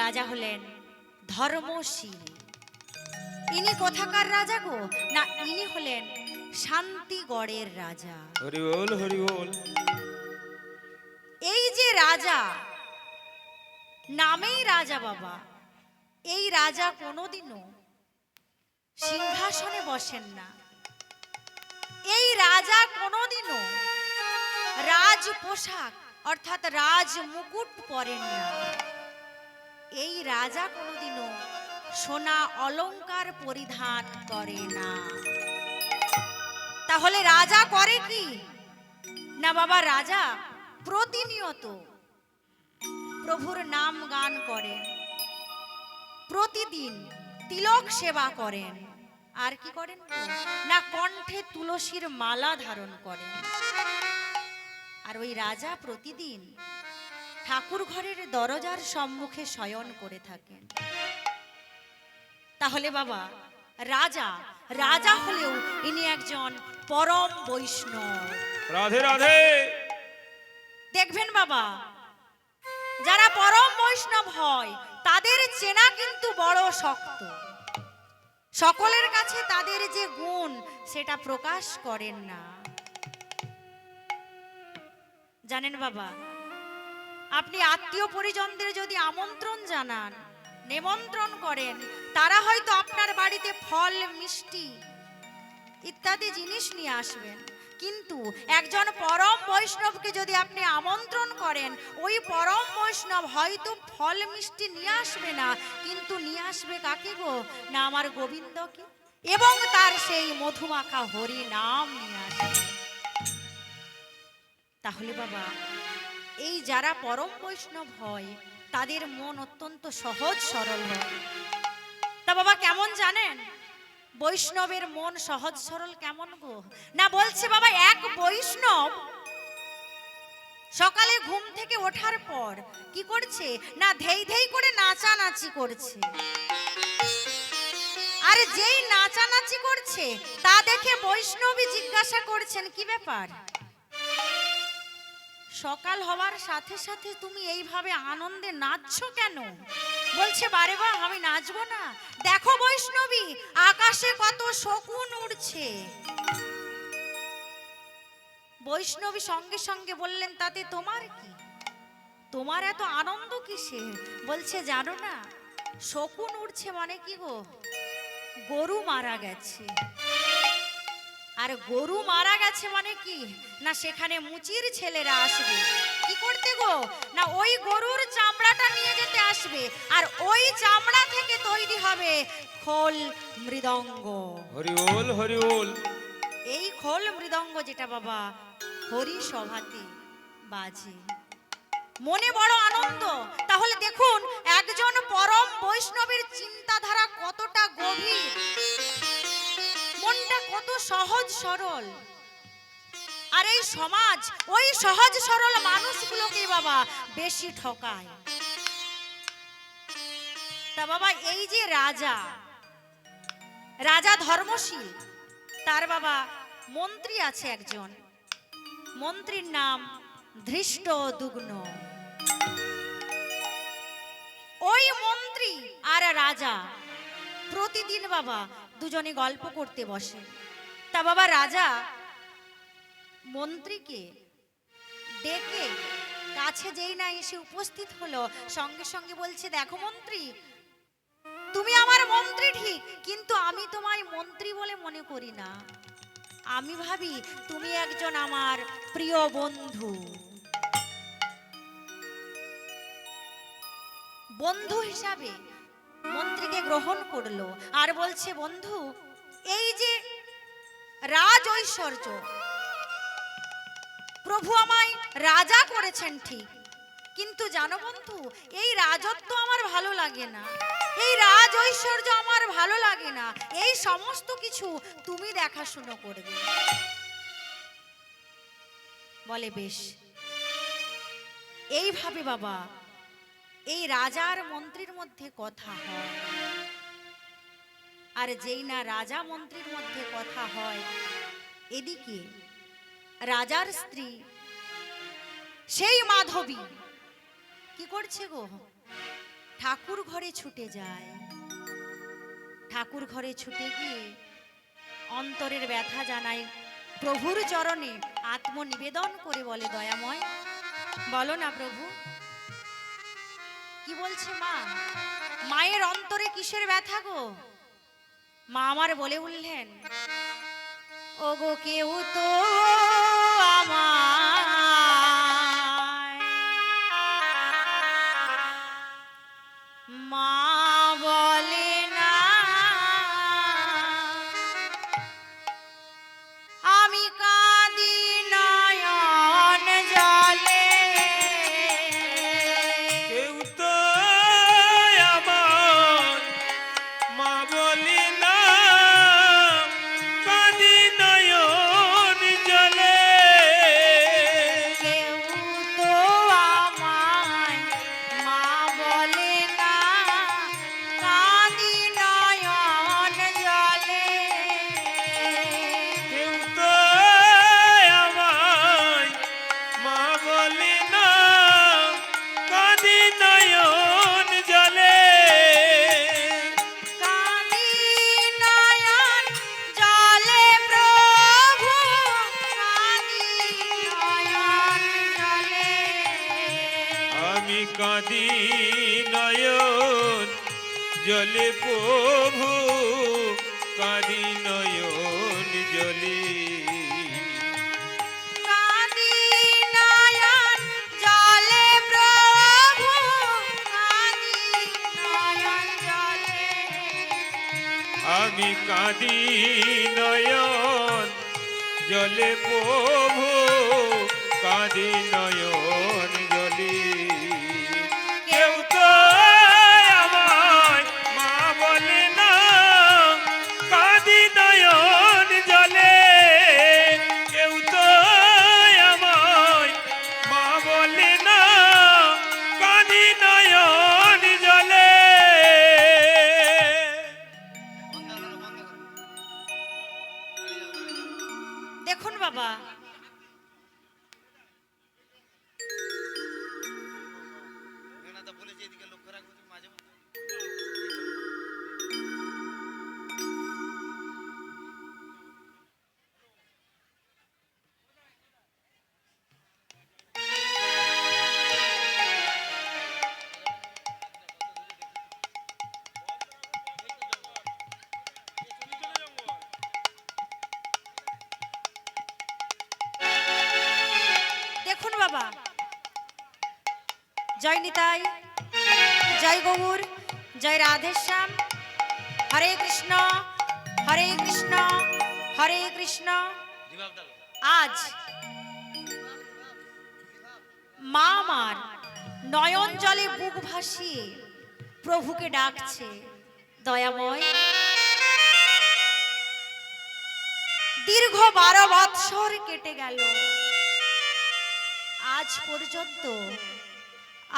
রাজা হলেন ধর্মশীল। ইনি কোথাকার রাজা গো? না, ইনি হলেন শান্তিগড়ের রাজা। হরি বল হরি বল। এই যে রাজা, নামেই রাজা বাবা, এই রাজা কোনোদিনও সিংহাসনে বসেন না। এই রাজা কোনোদিনও রাজ পোশাক অর্থাৎ রাজ মুকুট পরেন না। এই রাজা কোনোদিনও সোনা অলংকার পরিধান করে না। তাহলে রাজা করে কি না বাবা? রাজা প্রতিনিয়ত প্রভুর নাম গান করেন, প্রতিদিন তিলক সেবা করেন, আর কি করেন না কণ্ঠে তুলসীর মালা ধারণ করেন। আর ওই রাজা প্রতিদিন ঠাকুর ঘরের দরজার সম্মুখে শয়ন করে থাকেন। তাহলে বাবা রাজা রাজা হলেও ইনি একজন পরম বৈষ্ণব। রাধে রাধে। দেখবেন বাবা, যারা পরম বৈষ্ণব হয় তাদের চেনা কিন্তু বড় শক্ত। সকলের কাছে তাদের যে গুণ সেটা প্রকাশ করেন না। জানেন বাবা, আপনি আত্মীয় পরিজনদের যদি আমন্ত্রণ জানান, নিমন্ত্রণ করেন, তারা হয়তো আপনার বাড়িতে ফল মিষ্টি ইত্যাদি জিনিস নিয়ে আসবেন, কিন্তু একজন পরম বৈষ্ণবকে যদি আপনি আমন্ত্রণ করেন, ওই পরম বৈষ্ণব হয়তো ফল মিষ্টি নিয়ে আসবে না, কিন্তু নিয়ে আসবে কাকে গো? না আমার গোবিন্দকে, এবং তার সেই মধুমাখা হরি নাম নিয়ে আসবে। তাহলে বাবা এই যারা পরম বৈষ্ণব হয় তাদের মন অত্যন্ত সহজ সরল হয়। তা বাবা কেমন জানেন বৈষ্ণবের মন সহজ সরল কেমন গো? না বলছে বাবা, এক বৈষ্ণব সকালে ঘুম থেকে ওঠার পর কি করছে না ধেই ধেই করে নাচানাচি করছে। আর যেই নাচানাচি করছে তা দেখে বৈষ্ণবী জিজ্ঞাসা করছেন, কি ব্যাপার? সকাল হওয়ার সাথে সাথে তুমি এইভাবে আনন্দে নাচছো কেন? বলছে, বারে বা আমি নাচবো না, দেখো বৈষ্ণবী আকাশে কত শকুন উড়ছে। বৈষ্ণবী সঙ্গে সঙ্গে বললেন, তাতে তোমার কি? তোমার এত আনন্দ কিসে? বলছে, জানো না শকুন উড়ছে মানে কি গো? গরু মারা গেছে। আর গরু মারা গেছে মানে কি না সেখানে মুচির ছেলেরা আসবে কি করতে গো? না ওই গরুর চামড়াটা নিয়ে যেতে আসবে, আর ওই চামড়া থেকে তৈরি হবে খোল মৃদঙ্গ। হরি বল হরি বল। এই খোল মৃদঙ্গ যেটা বাবা হরি সভাতে বাজে, মনে বড় আনন্দ। তাহলে দেখুন একজন পরম বৈষ্ণবের চিন্তাধারা কতটা গভীর, মনটা কত সহজ সরল। আর এই সমাজ ওই সহজ সরল মানুষগুলোকে বাবা বেশি ঠকায়। তা বাবা এই যে রাজা, রাজা ধর্মশীল, তার বাবা মন্ত্রী আছে একজন, মন্ত্রীর নাম ধৃষ্টদ্যুম্ন। ওই মন্ত্রী আর রাজা প্রতিদিন বাবা দুজনে গল্প করতে বসে। তা বাবা রাজা মন্ত্রীকে ডেকে কাছে যেই না এসে উপস্থিত হলো, সঙ্গে সঙ্গে বলছে, দেখো মন্ত্রী, তুমি আমার মন্ত্রী ঠিক, কিন্তু আমি তোমায় মন্ত্রী বলে মনে করি না। আমি ভাবি তুমি একজন আমার প্রিয় বন্ধু। বন্ধু হিসাবে মন্ত্রীকে গ্রহণ করলো আর বলছে, বন্ধু এই যে রাজ ঐশ্বর্য, প্রভু আমায় রাজা করেছেন ঠিক, কিন্তু জানো বন্ধু এই রাজত্ব আমার ভালো লাগে না, এই রাজ ঐশ্বর্য আমার ভালো লাগে না, এই সমস্ত কিছু তুমি দেখাশুনো করবে। বলে বেশ। এইভাবে বাবা এই রাজার মন্ত্রীর মধ্যে কথা হয়। আর যেই না রাজা মন্ত্রীর মধ্যে কথা হয়, এদিকে রাজার স্ত্রী সেই মাধবী কি করছে গো? ঠাকুর ঠাকুর ঘরে ছুটে যায়। ঠাকুর ঘরে ছুটে গিয়ে অন্তরের ব্যথা জানায়, প্রভুর চরণে আত্মনিবেদন করে বলে, দয়াময় বলো না প্রভু। কি বলছে মা? মায়ের অন্তরে কিসের ব্যথা গো? মা আমার বলে উঠলেন, ও গো কেউ তো আমায় মা বলে না, আমি কাঁদি নয়ন জলে। কেউ তো আমার মা বলি না, কাঁদি নয়ন জলে। কেউ তো আমায় মা বলে না, কাঁদি নয়ন জলে। কেউ তো আমায় মা বলি না, কাঁদি নয়ন জলে। কাঁদি নয়ন জলে প্রভু, কাঁদি নয়ন জলে। আমি কাঁদি নয়ন জলে প্রভু, কাঁদি নয়ন জলে। কাঁদি নয়ন জলে প্রভু, কাঁদি নয়ন জলে। আমি কাঁদি নয়ন জলে প্রভু, কাঁদি নয়ন জলে। কেউ তো আমায় মা বলে না, কাঁদি নয়ন জলে। কেউ তো আমায় মা বলে না, কাঁদি নয়ন জলে। দেখুন বাবা, দেখুন বাবা, জয় নিতাই, জয় গৌর, জয় রাধেশ্যাম। হরে কৃষ্ণ, হরে কৃষ্ণ, হরে কৃষ্ণ। আজ মা আমার নয়ন জলে বুক ভাসিয়ে প্রভুকে ডাকছে, দয়াময়। দীর্ঘ 12 বৎসর কেটে গেল, আজ পর্যন্ত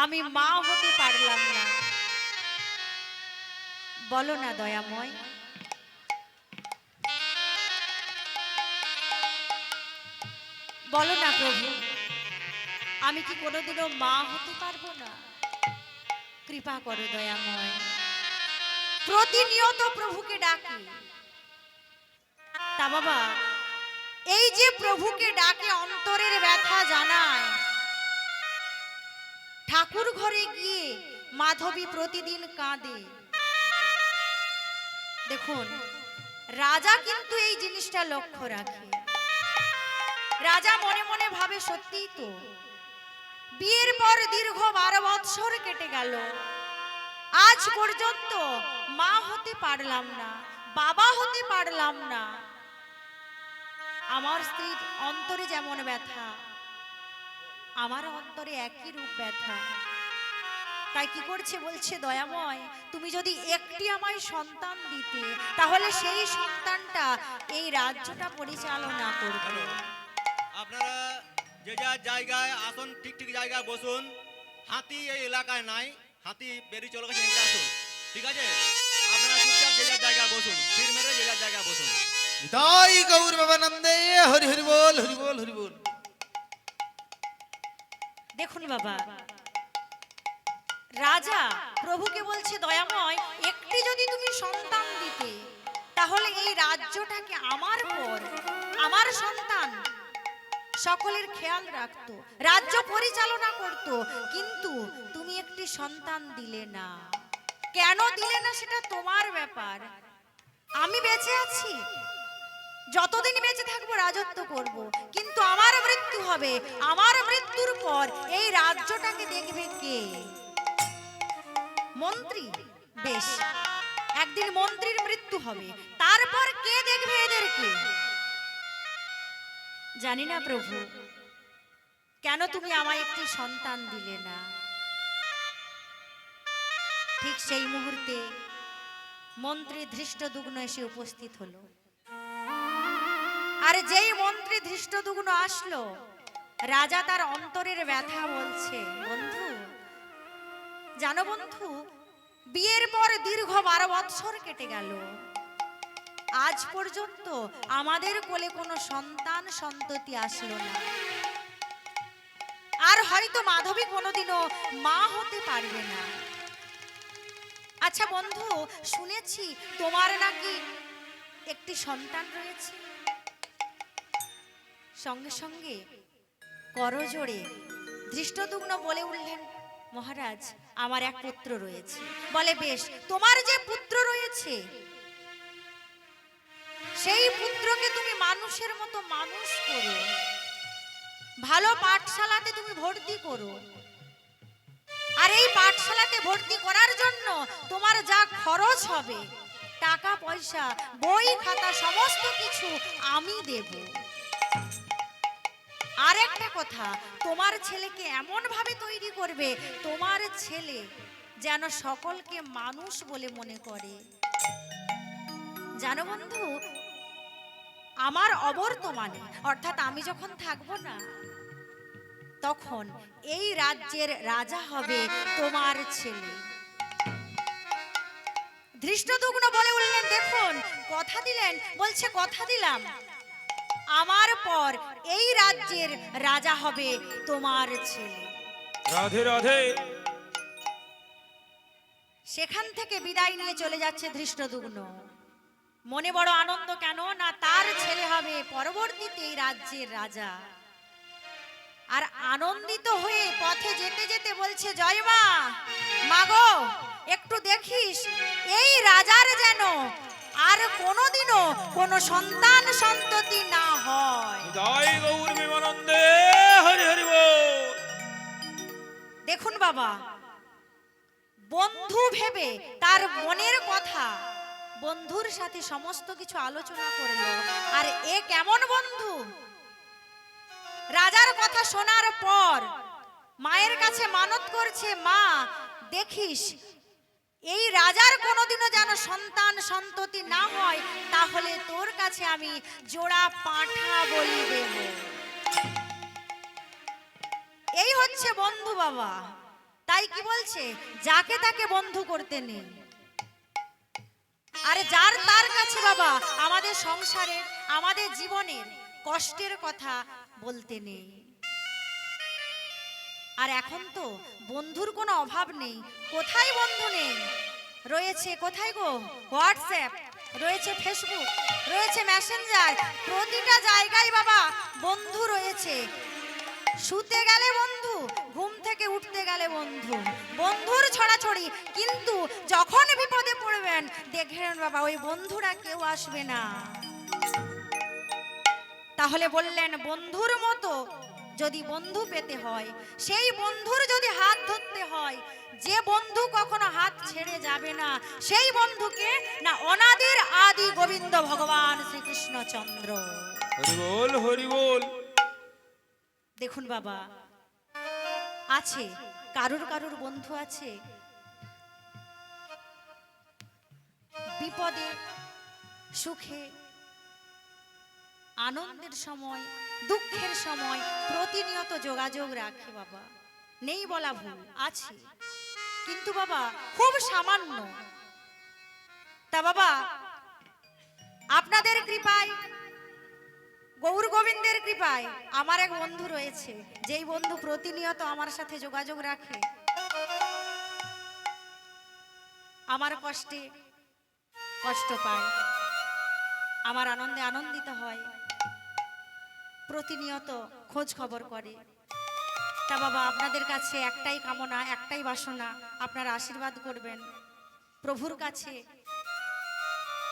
আমি মা হতে পারলাম না। বলো না দয়াময়। বলো না প্রভু, আমি কি কোনোদিনও মা হতে পারবো না? কৃপা করো দয়াময়। প্রতিনিয়ত প্রভুকে ডাকি, তা বাবা এই যে প্রভুকে ডাকে অন্তরের ব্যথা জানায়, ঠাকুর ঘরে গিয়ে মাধবী প্রতিদিন কাঁদে। দেখুন, রাজা কিন্তু এই জিনিসটা লক্ষ্য রাখে। রাজা মনে মনে ভাবে, সত্যিই তো বিয়ের পর দীর্ঘ 12 বৎসর কেটে গেল, আজ পর্যন্ত মা হতে পারলাম না, বাবা হতে পারলাম না। আমার স্ত্রীর অন্তরে যেমন ব্যথা, আমার অন্তরে একই রূপ ব্যথা। তাই কি করছে, বলছে, দয়াময় তুমি যদি একটি আমায় সন্তান দিতে, তাহলে সেই সন্তানটা এই রাজ্যটা পরিচালনা করবে। আপনারা যে যার জায়গায় আসুন, ঠিক ঠিক জায়গায় বসুন। হাতি এই এলাকায় নাই, হাতি বেরিয়ে চলে গেছে, এখানে আসুন, ঠিক আছে? আপনারা চুপচাপ যে যার জায়গায় বসুন, স্থির মেরে যে যার জায়গায় বসুন। নিতাই গৌর বাবা নন্দে, হরি হরি বল, হরি বল, হরি বল। দেখুন বাবা, রাজা প্রভুকে বলছে, দয়াময়, একটি যদি তুমি সন্তান দিতে, তাহলে এই রাজ্যটাকে আমার পর আমার সন্তান সকলের খেয়াল রাখতো, রাজ্য পরিচালনা করত। কিন্তু তুমি একটি সন্তান দিলে না। কেন দিলে না সেটা তোমার ব্যাপার। আমি বেঁচে আছি, যতদিন বেঁচে থাকবো রাজত্ব করব, কিন্তু আমার মৃত্যু হবে। আমার মৃত্যুর পর এই রাজ্যটাকে দেখবে কে? মন্ত্রী। বেশ, একদিন মন্ত্রীর মৃত্যু হবে, তারপর কে দেখবে এদেরকে? জানি না প্রভু, কেন তুমি আমায় একটি সন্তান দিলে না। ঠিক সেই মুহূর্তে মন্ত্রী ধৃষ্টদ্যুম্ন এসে উপস্থিত হলো। আর যেই মন্ত্রী ধৃষ্টদ্যুম্ন আসলো, রাজা তার অন্তরের ব্যথা বলছে, বন্ধু, জানো বন্ধু, বিয়ের পর দীর্ঘ 12 বৎসর কেটে গেল, আজ পর্যন্ত আমাদের কোলে কোনো সন্তান সন্ততি আসলো না। আর হয়তো মাধবী কোনোদিনও মা হতে পারবে না। আচ্ছা বন্ধু, শুনেছি তোমার নাকি একটি সন্তান রয়েছে। সঙ্গে সঙ্গে করজোড়ে ধৃষ্টদ্যুম্ন বলে উঠলেন, মহারাজ, আমার এক পুত্র রয়েছে। বলে, বেশ, তোমার যে পুত্র রয়েছে সেই পুত্রকে তুমি মানুষের মতো মানুষ করো, ভালো পাঠশালাতে তুমি ভর্তি করো। আর এই পাঠশালাতে ভর্তি করার জন্য তোমার যা খরচ হবে, টাকা পয়সা, বই খাতা, সমস্ত কিছু আমি দেব। আর একটা কথা, তোমার ছেলেকে এমন ভাবে তৈরি করবে, তোমার ছেলে যেন সকলকে মানুষ বলে মনে করে। জানো বন্ধু, আমার অবর্তমানে, অর্থাৎ আমি যখন থাকবো না, তখন এই রাজ্যের রাজা হবে তোমার ছেলে। ধৃষ্টদ্যুম্ন বলে উঠলেন, দেখুন, কথা দিলেন। বলছে, কথা দিলাম, আমার পর এই রাজ্যের রাজা হবে তোমার ছেলে। রাধে রাধে। সেখান থেকে বিদায় নিয়ে চলে যাচ্ছে ধৃষ্টদ্যুম্ন। মনে বড় আনন্দ, কেন না তার ছেলে হবে পরবর্তীতে এই রাজ্যের রাজা। আর আনন্দিত হয়ে পথে যেতে যেতে বলছে, জয় মা, মাগো, একটু দেখিস এই রাজার যেন আর কোনোদিনও কোনো সন্তান সন্ততি না হয়। জয় গৌর বিমানন্দে, হরি হরি বল। দেখুন বাবা, বন্ধু ভেবে তার মনের কথা বন্ধুর সাথে সমস্ত কিছু আলোচনা করলো। আর এ কেমন বন্ধু? রাজার কথা শোনার পর মায়ের কাছে মানত করছে, মা, দেখিস এই রাজার কোনোদিনও যেন সন্তান সন্ততি না হয়, তাহলে তোর কাছে আমি জোড়া পাঁঠা বলি দেব। এই হচ্ছে বন্ধু বাবা। তাই কি বলছে, যাকে তাকে বন্ধু করতে নেই। আরে যার তার কাছে বাবা আমাদের সংসারের, আমাদের জীবনের কষ্টের কথা বলতে নেই। আর এখন তো বন্ধুর কোনো অভাব নেই। কোথায় বন্ধু নেই? রয়েছে কোথায় গো? হোয়াটসঅ্যাপ রয়েছে, ফেসবুক রয়েছে, মেসেঞ্জার, প্রতিটা জায়গায় বাবা বন্ধু রয়েছে। শুতে গেলে বন্ধু, ঘুম থেকে উঠতে গেলে বন্ধু, বন্ধুর ছড়াছড়ি। কিন্তু যখন বিপদে পড়বেন দেখবেন বাবা ওই বন্ধুরা কেউ আসবে না। তাহলে বললেন, বন্ধুর মতো যদি বন্ধু পেতে হয়, সেই বন্ধুর যদি হাত ধরতে হয়, যে বন্ধু কখনো হাত ছেড়ে যাবে না, সেই বন্ধুকে না অনাদির আদি গোবিন্দ ভগবান শ্রীকৃষ্ণচন্দ্র। হরি বল, হরি বল। দেখুন বাবা, আছে কারুর কারুর বন্ধু আছে বিপদে সুখে আনন্দের সময়, দুঃখের সময় প্রতিনিয়ত যোগাযোগ রাখে বাবা, নেই বলা ভুল, আছে, কিন্তু বাবা খুব সামান্য। তা বাবা আপনাদের কৃপায়, গৌর গোবিন্দের কৃপায় আমার এক বন্ধু রয়েছে, যেই বন্ধু প্রতিনিয়ত আমার সাথে যোগাযোগ রাখে। আমার কষ্টে কষ্ট পায়, আমার আনন্দে আনন্দিত হয়, প্রতিনিয়ত খোঁজ খবর করে। তা বাবা, আপনাদের কাছে একটাই কামনা, একটাই বাসনা, আপনারা আশীর্বাদ করবেন। প্রভুর কাছে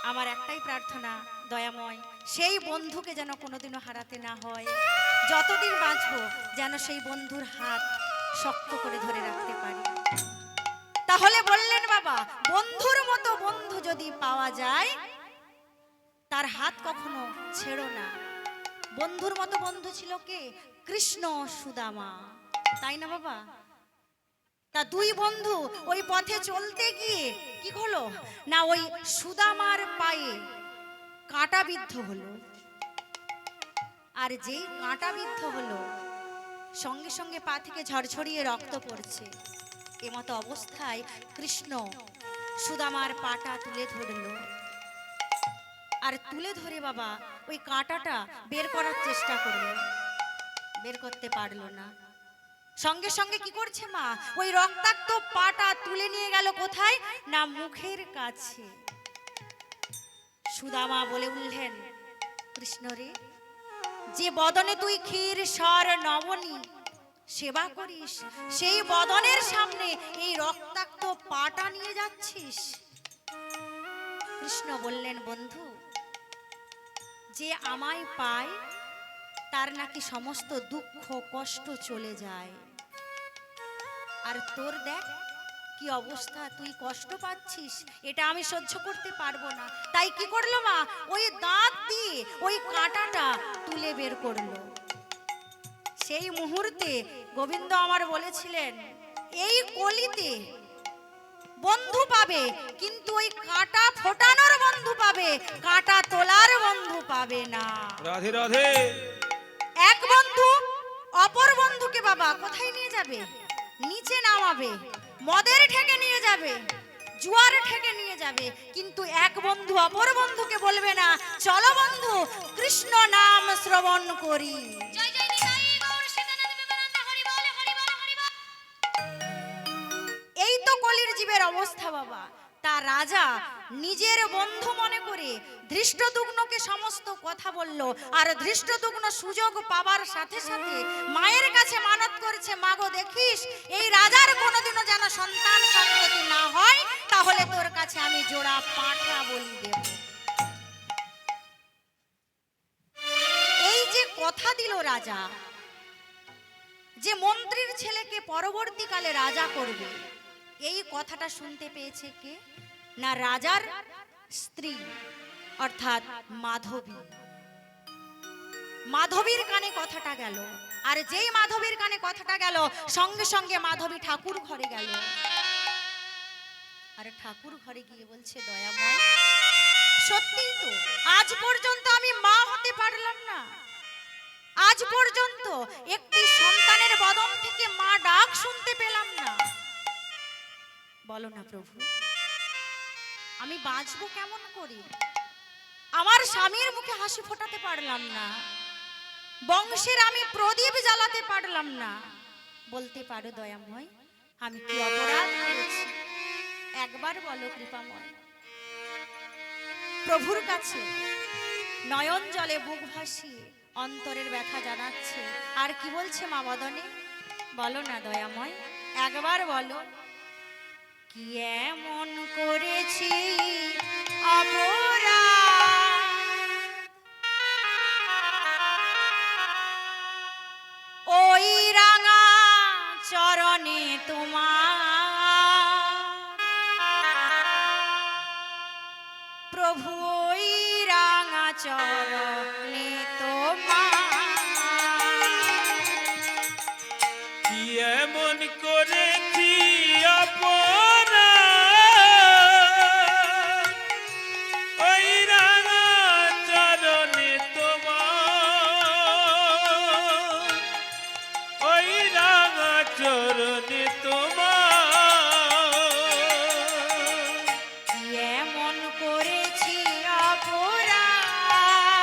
আমার একটাই প্রার্থনা, দয়াময় সেই বন্ধুকে যেন কোনোদিনও হারাতে না হয়। যতদিন বাঁচবো যেন সেই বন্ধুর হাত শক্ত করে ধরে রাখতে পারি। তাহলে বললেন বাবা, বন্ধুর মতো বন্ধু যদি পাওয়া যায় তার হাত কখনো ছেড়ো না। বন্ধুর মতো বন্ধু ছিল কে? কৃষ্ণ সুদামা, তাই না বাবা? তা দুই বন্ধু ওই পথে চলতে গিয়ে কি হলো না, ওই সুদামার পায়ে কাঁটা বিদ্ধ হলো। আর যেই কাঁটা বিদ্ধ হলো সঙ্গে সঙ্গে পা থেকে ঝরঝরিয়ে রক্ত পড়ছে। এমতো অবস্থায় কৃষ্ণ সুদামার পাটা তুলে ধরলো। আর তুলে ধরে বাবা ওই কাঁটাটা বের করার চেষ্টা করলো, বের করতে পারলো না। সঙ্গে সঙ্গে কি করছে মা, ওই রক্তাক্ত পাটা তুলে নিয়ে গেল কোথায় না, মুখের কাছে। সুদামা বলে উঠলেন, কৃষ্ণ রে, যে বদনে তুই ক্ষীর সর নবনী সেবা করিস, সেই বদনের সামনে এই রক্তাক্ত পাটা নিয়ে যাচ্ছিস। কৃষ্ণ বললেন, বন্ধু, যে আমায় পায় তার নাকি সমস্ত দুঃখ কষ্ট চলে যায়। আর তোর দেখ কি অবস্থা, তুই কষ্ট পাচ্ছিস, এটা আমি সহ্য করতে পারবো না। তাই কি করলো মা, ওই দাঁত দিয়ে ওই কাঁটাটা তুলে বের করলো। সেই মুহূর্তে গোবিন্দ আমার বলেছিলেন, এই কলিতে বন্ধু পাবে কিন্তু ওই কাঁটা ফোটানোর বন্ধু পাবে, কাঁটা তোলার বন্ধু পাবে না। রাধে রাধে। এক বন্ধু অপর বন্ধুকে বাবা কোথায় নিয়ে যাবে? নিচে নামাবে, মদের ঠেকে নিয়ে যাবে, জুয়ার ঠেকে নিয়ে যাবে। কিন্তু এক বন্ধু অপর বন্ধুকে বলবে না, চলো বন্ধু কৃষ্ণ নাম শ্রবণ করি। এই তো কলির জীবের অবস্থা বাবা। তা রাজা নিজের বন্ধু মনে করে ধৃষ্টদ্যুম্নকে সমস্ত কথা বলল। আর ধৃষ্টদ্যুম্ন সুযোগ পাবার সাথে সাথে মায়ের কাছে মানত করেছে, মাগো দেখিস এই রাজার কোনোদিনও যেন সন্তান সন্ততি না হয়, তাহলে তোর কাছে আমি জোড়া পাঁঠা বলি দেব। এই যে কথা দিল রাজা, যে মন্ত্রীর ছেলেকে পরবর্তীকালে রাজা করবে, এই কথাটা শুনতে পেয়েছে কে না, রাজার স্ত্রী অর্থাৎ মাধবী। মাধবীর কানে কথাটা গেল। আর যেই মাধবীর কানে কথাটা গেল সঙ্গে সঙ্গে মাধবী ঠাকুর ঘরে গেল। আর ঠাকুর ঘরে গিয়ে বলছে, দয়াময়, সত্যিই তো আজ পর্যন্ত আমি মা হতে পারলাম না। আজ পর্যন্ত একটি সন্তানের বদন থেকে মা ডাক শুনতে পেলাম না। বলো না প্রভু, আমি বাঁচবো কেমন করে? আমার স্বামীর মুখে হাসি ফোটাতে পারলাম না, বংশের আমি প্রদীপ জ্বালাতে পারলাম না। বলতে পারো দয়াময়, আমি কি অপরাধ করেছি? একবার বলো কৃপাময়। প্রভুর কাছে নয়ন জলে বুক ভাসিয়ে অন্তরের ব্যথা জানাচ্ছে। আর কি বলছে মা বদনে? বলো না দয়াময়, একবার বলো, কি এমন করেছি অপরাধ, ওই রাঙা চরণে তোমার প্রভু, ওই রাঙা চরণে তোমার কি এমন করেছি অপরাধ, ওই রাঙা চরণে তোমার, ওই রাঙা চরণে তোমার। এমন করেছি অপরাধ,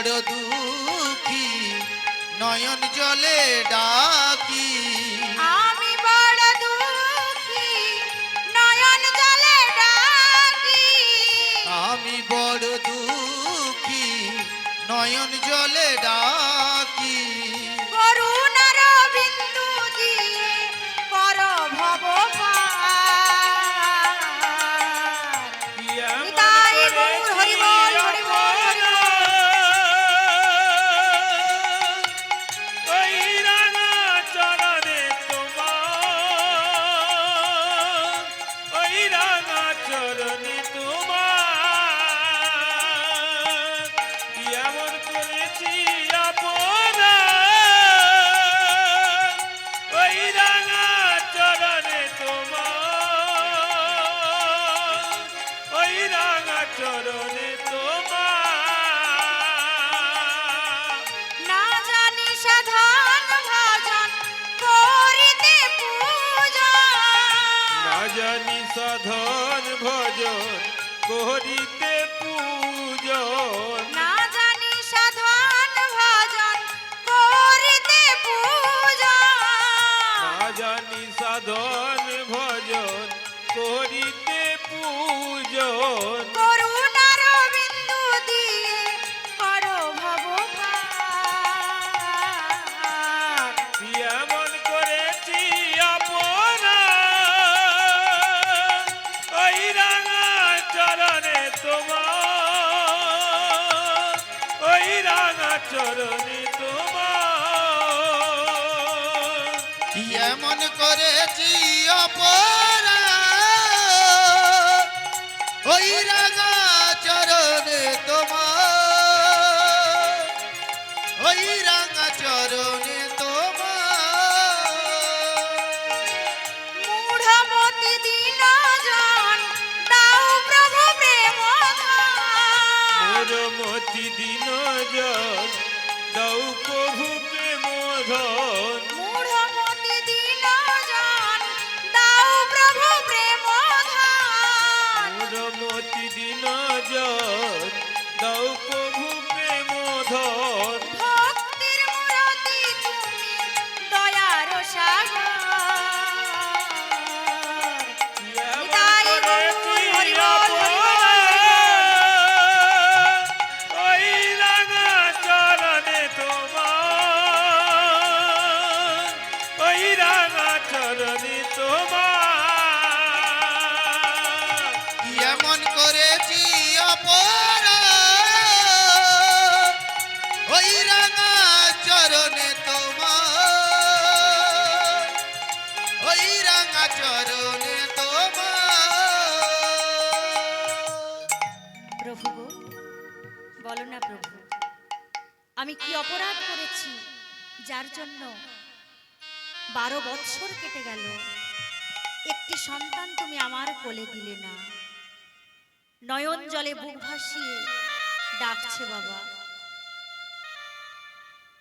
বড় দুঃখী নয়ন জলে ডাকি আমি বড় দুঃখী নয়ন জলে ডাকি আমি বড় দুঃখী নয়ন জলে ডাকি করুণার বিন্দু দিয়ে কর ভব পার। নিতাই গৌর হরি বল, হরি বল, হরি বল। ওই রাঙা চরণে তোমার, ওই রাঙা চরণে তোমার, কি এমন করেছি আপনার, ওই রাঙা চরণে তোমার, ওই রাঙা চরণে তোমার। না জানি সাধন ভজন করিতে পূজা, না জানি সাধন ভজন করিতে পূজন, না জানি সাধন ভজন করিতে পূজা। না জানি সাধন ভজন করিতে পূজন, করুণার বিন্দু দিয়ে করো ভব পার। কি এমন করেছি আপনার, ওই রাঙা চরণে তোমার, ওই রাঙা চরণে তোমার। কি এমন করেছি অপরাধ ওই রাঙা চরণে তোমার ওই রাঙা চরণে তোমার মূঢ়মতি দীনজন দাও প্রভু প্রেম মোর মতি দিন জন দৌ প্রভু প্রেম ধন, মূঢ়মতি দীনজন দাও প্রভু প্রেম মোর মতি দিন জন দৌ প্রভু প্রেম ধন। ভক্তির মূরতি তুমি দয়ার সাগর। নিতাই গৌর হরি বল, হরি বল। ওই রাঙা চরণে তোমার, ওই রাঙা চরণে তোমার। কি এমন করেছি অপরাধ ওই রাঙা চরণে তোমার ওই রাঙা চরণে তোমার প্রভু গো, বলো না প্রভু, আমি কি অপরাধ করেছি যার জন্য 12 বৎসর কেটে গেল, একটি সন্তান তুমি আমার কোলে দিলে না। নয়ন জলে বুক ভাসিয়ে ডাকছে বাবা,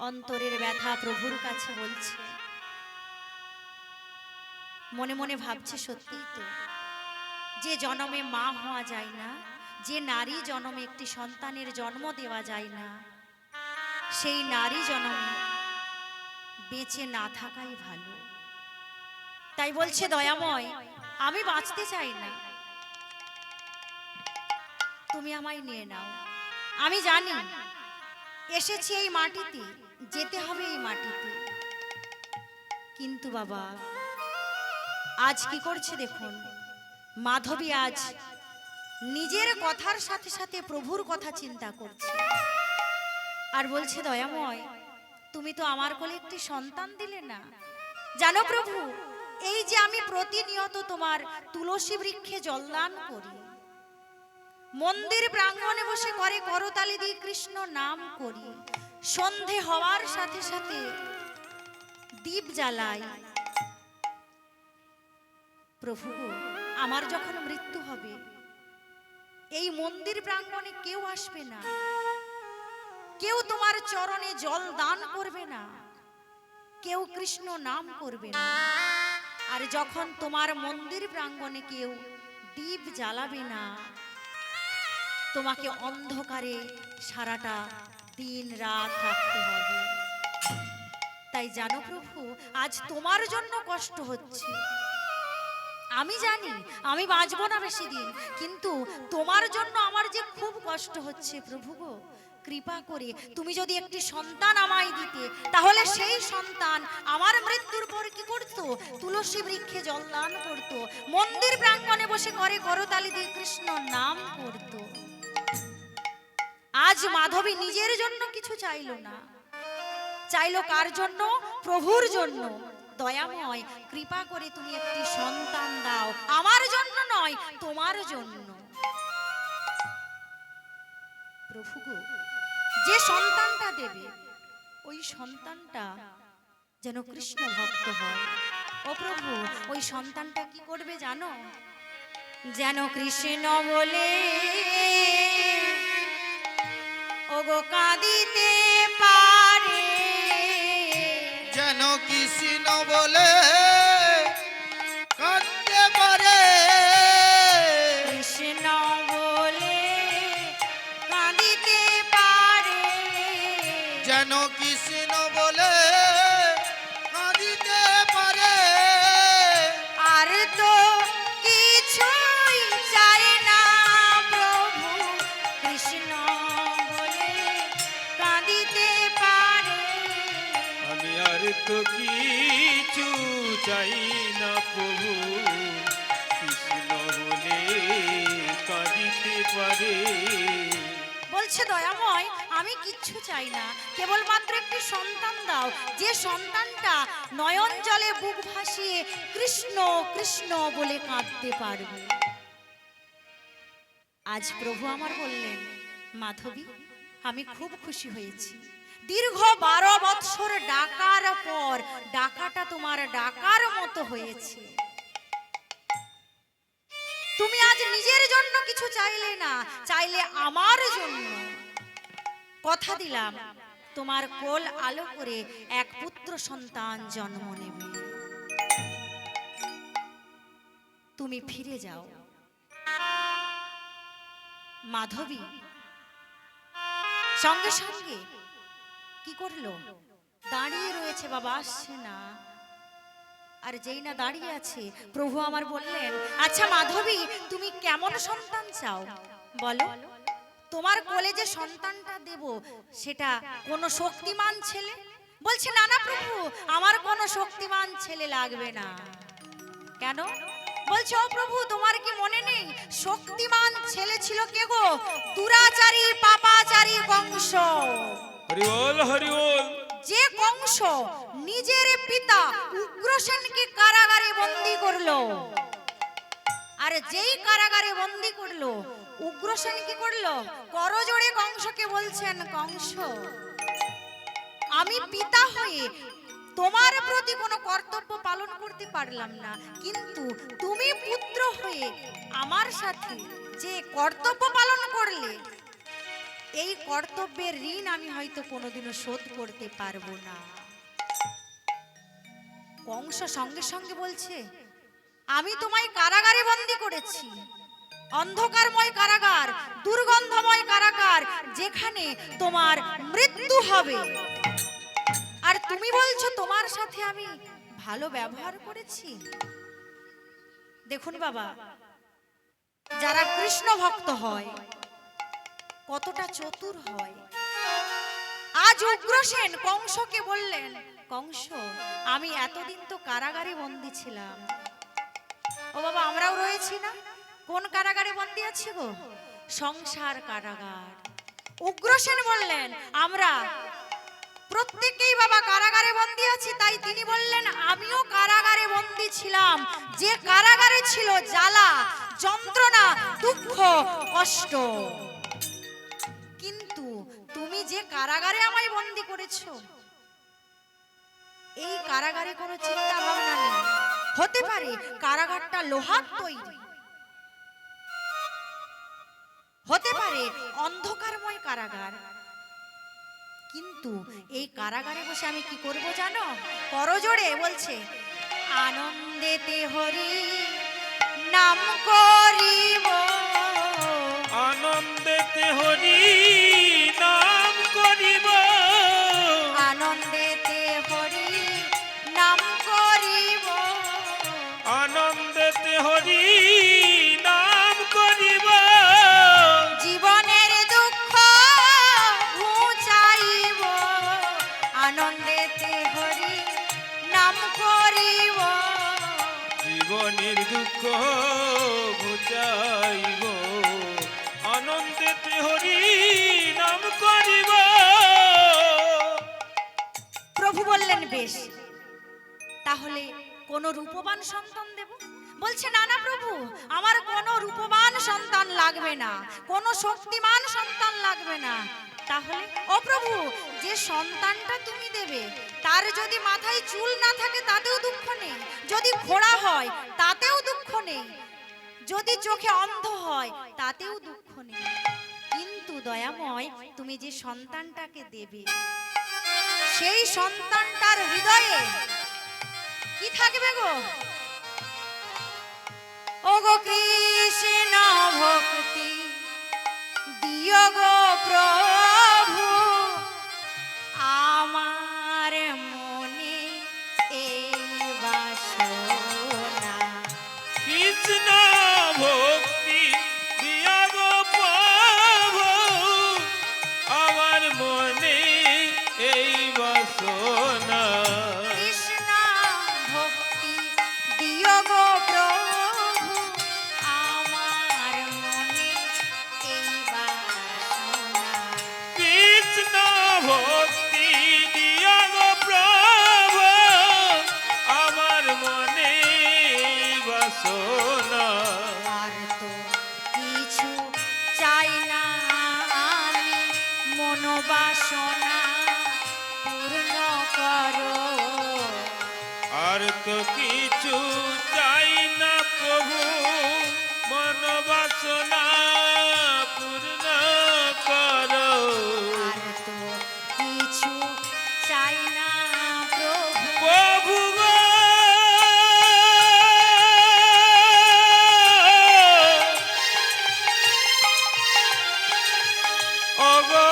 অন্তরের ব্যথা প্রভুর কাছে বলছে, মনে মনে ভাবছে সত্যিই তো, যে জনমে মা হওয়া যায় না, যে নারী জনমে একটি সন্তানের জন্ম দেওয়া যায় না, সেই নারী জনমে বেঁচে না থাকাই ভালো। তাই বলছে দয়াময়, আমি বাঁচতে চাই না, তুমি আমায় নিয়ে নাও। আমি জানি এসেছি এই মাটিতে, যেতে হবে এই মাটিতে, কিন্তু বাবা আজ কি করছে দেখুন, মাধবী আজ নিজের কথার সাথে সাথে প্রভুর কথা চিন্তা করছে আর বলছে, দয়াময় তুমি তো আমার কোলে একটি সন্তান দিলে না। জানো প্রভু, এই যে আমি প্রতিনিয়ত তোমার তুলসী বৃক্ষে জলদান করি, মন্দির প্রাঙ্গণে বসে করে করতালি দিয়ে কৃষ্ণ নাম করি, সন্ধে হওয়ার সাথে সাথে দীপ জ্বালাই, প্রভু আমার যখন মৃত্যু হবে এই মন্দির প্রাঙ্গণে কেউ আসবে না, কেউ তোমার চরণে জল দান করবে না, কেউ কৃষ্ণ নাম করবে না। আর যখন তোমার মন্দির প্রাঙ্গণে কেউ দীপ জ্বালাবে না, তোমাকে অন্ধকারে সারাটা দিন রাত থাকতে হবে। তাই জানো প্রভু, আজ তোমার জন্য কষ্ট হচ্ছে। আমি জানি আমি বাঁচবো না বেশি দিন, কিন্তু তোমার জন্য আমার যে খুব কষ্ট হচ্ছে প্রভু গো। কৃপা করে তুমি যদি একটি সন্তান আমায় দিতে, তাহলে সেই সন্তান আমার মৃত্যুর পর কি করত? তুলসী বৃক্ষে জলদান করত, মন্দির প্রাঙ্গণে বসে করে করতালি দিয়ে কৃষ্ণ নাম করত। আজ মাধবী নিজের জন্য কিছু চাইলো না, চাইলো কার জন্য? প্রভুর জন্য। দয়াময়, কৃপা করে তুমি একটি সন্তান দাও, আমার জন্য নয়, তোমার জন্য। প্রভু গো, যে সন্তানটা দেবে ওই সন্তানটা যেন কৃষ্ণ ভক্ত হয়। ও প্রভু, ওই সন্তানটা কি করবে জানো? যেন কৃষ্ণ বলে ওগো কাঁদিতে পারে, যেন কৃষ্ণ বলে কাঁদতে পারে, কৃষ্ণ বলে কাঁদিতে পারে, যেন কৃষ্ণ বলে কাঁদিতে পারে। আর তো কিছুই চাই না প্রভু, কৃষ্ণ বলে কাঁদিতে পারে। আমি আর তো কিছু চাই না প্রভু, কৃষ্ণ বলে কাঁদিতে পারে। বলছে দয়াময়, আমি কিচ্ছু চাই না, কেবলমাত্র একটি সন্তান দাও, যে সন্তানটা নয়ন জলে বুক ভাসিয়ে কৃষ্ণ কৃষ্ণ বলে কাঁদতে পারবে। আজ প্রভু আমার বললেন, মাধবী আমি খুব খুশি হয়েছি। দীর্ঘ 12 বৎসর ডাকার পর ডাকাটা তোমার ডাকার মতো হয়েছে। তুমি আজ নিজের জন্য কিছু চাইলে না, চাইলে আমার জন্য। কথা দিলাম তোমার কোল আলো করে এক পুত্র সন্তান জন্ম নেবে। তুমি ফিরে যাও। মাধবী সঙ্গে সঙ্গে কি করলো? দাঁড়িয়ে রয়েছে, বাবা আসছে না। আর যেই না দাঁড়িয়ে আছে, প্রভু আমার বললেন, আচ্ছা মাধবী, তুমি কেমন সন্তান চাও বলো? তোমার কোলে যে সন্তানটা দেব সেটা কোনো শক্তিমান ছেলে? বলছে না না প্রভু, আমার কোনো শক্তিমান ছেলে লাগবে না। কেন? বলছে ও প্রভু, তোমার কি মনে নেই শক্তিমান ছেলে ছিল কে গো? দুরাচারী পাপাচারী কংস। হরি বল, হরি বল। যে কংস নিজের পিতা উগ্রসেনকে কারাগারে বন্দী করলো, আর যেই কারাগারে বন্দী করলো, উগ্রসেন কি করলো? করজোড়ে কংসকে বলছেন, কংস আমি পিতা হয়ে তোমার প্রতি কোনো কর্তব্য পালন করতে পারলাম না, কিন্তু তুমি পুত্র হয়ে আমার সাথে যে কর্তব্য পালন করলে, এই কর্তব্যের ঋণ আমি হয়তো কোনোদিনও শোধ করতে পারবো না। কংস সঙ্গে সঙ্গে বলছে, আমি তোমায় কারাগারে বন্দী করেছি, অন্ধকারময় কারাগার, দুর্গন্ধময় কারাগার, যেখানে তোমার মৃত্যু হবে। আর তুমি বলছো তোমার সাথে আমি ভালো ব্যবহার করেছি। দেখুন বাবা, যারা কৃষ্ণ ভক্ত হয় কতটা চতুর হয়। আজ উগ্রসেন কংসকে বললেন, কংস আমি এতদিন তো কারাগারে বন্দী ছিলাম। ও বাবা, আমরাও রয়েছি না? কোন কারাগারে বন্দী আছি গো? সংসার কারাগার। উগ্রসেন বললেন, আমরা প্রত্যেকেই বাবা কারাগারে বন্দী আছি। তাই তিনি বললেন, আমিও কারাগারে বন্দী ছিলাম, যে কারাগারে ছিল জ্বালা, যন্ত্রণা, দুঃখ, কষ্ট। কিন্তু তুমি যে কারাগারে আমায় বন্দী করেছো, এই কারাগারে কোনো চিন্তা ভাবনা নেই। হতে পারে কারাগারটা লোহার তৈরি, হতে পারে অন্ধকারময় কারাগার, কিন্তু এই কারাগারে বসে আমি কি করব জানো? করজোড়ে বলছে, আনন্দেতে হরি নাম করিব, আনন্দেতে হরি নাম করিব, আনন্দেতে হরি নাম করিব। জীবনের দুঃখ ঘুচাইব, আনন্দেতে হরি নাম করিব। প্রভু বললেন বেশ, তাহলে কোন রূপবান সন্তান দেব? বলছে না না প্রভু, আমার কোন রূপবান সন্তান লাগবে না, কোন শক্তিমান সন্তান লাগবে না। তাহলে ও প্রভু, যে সন্তানটা তুমি দেবে তার যদি মাথায় চুল না থাকে তাতেও দুঃখ নেই, যদি খোড়া হয় তাতেও দুঃখ নেই, যদি চোখে অন্ধ হয় তাতেও দুঃখ নেই, কিন্তু দয়াময় তুমি যে সন্তানটাকে দেবে সেই সন্তানটার হৃদয়ে কি থাকবে গো? ও গো কৃষ্ণ ভক্তি দিও গো প্রভু, আমার মনে এই বাসনা। কৃষ্ণ ভক্তি দিয়া গো প্রভু, আমার মনে এই বাসনা। কৃষ্ণ ভক্তি দিও গো প্রভু, আমার মনে এই বাসনা। কৃষ্ণ ভক্তি দিয়া গো প্রভু, আমার মনে এই বাসনা। আর তো কিছু চাই না আমি, মনোবাসনা পূর্ণ করো। আর তো কিছু চাই না প্রভু, মন বাসনা পূর্ণ করো। আর তো কিছু চাই না প্রভু, প্রভু গো, ওগো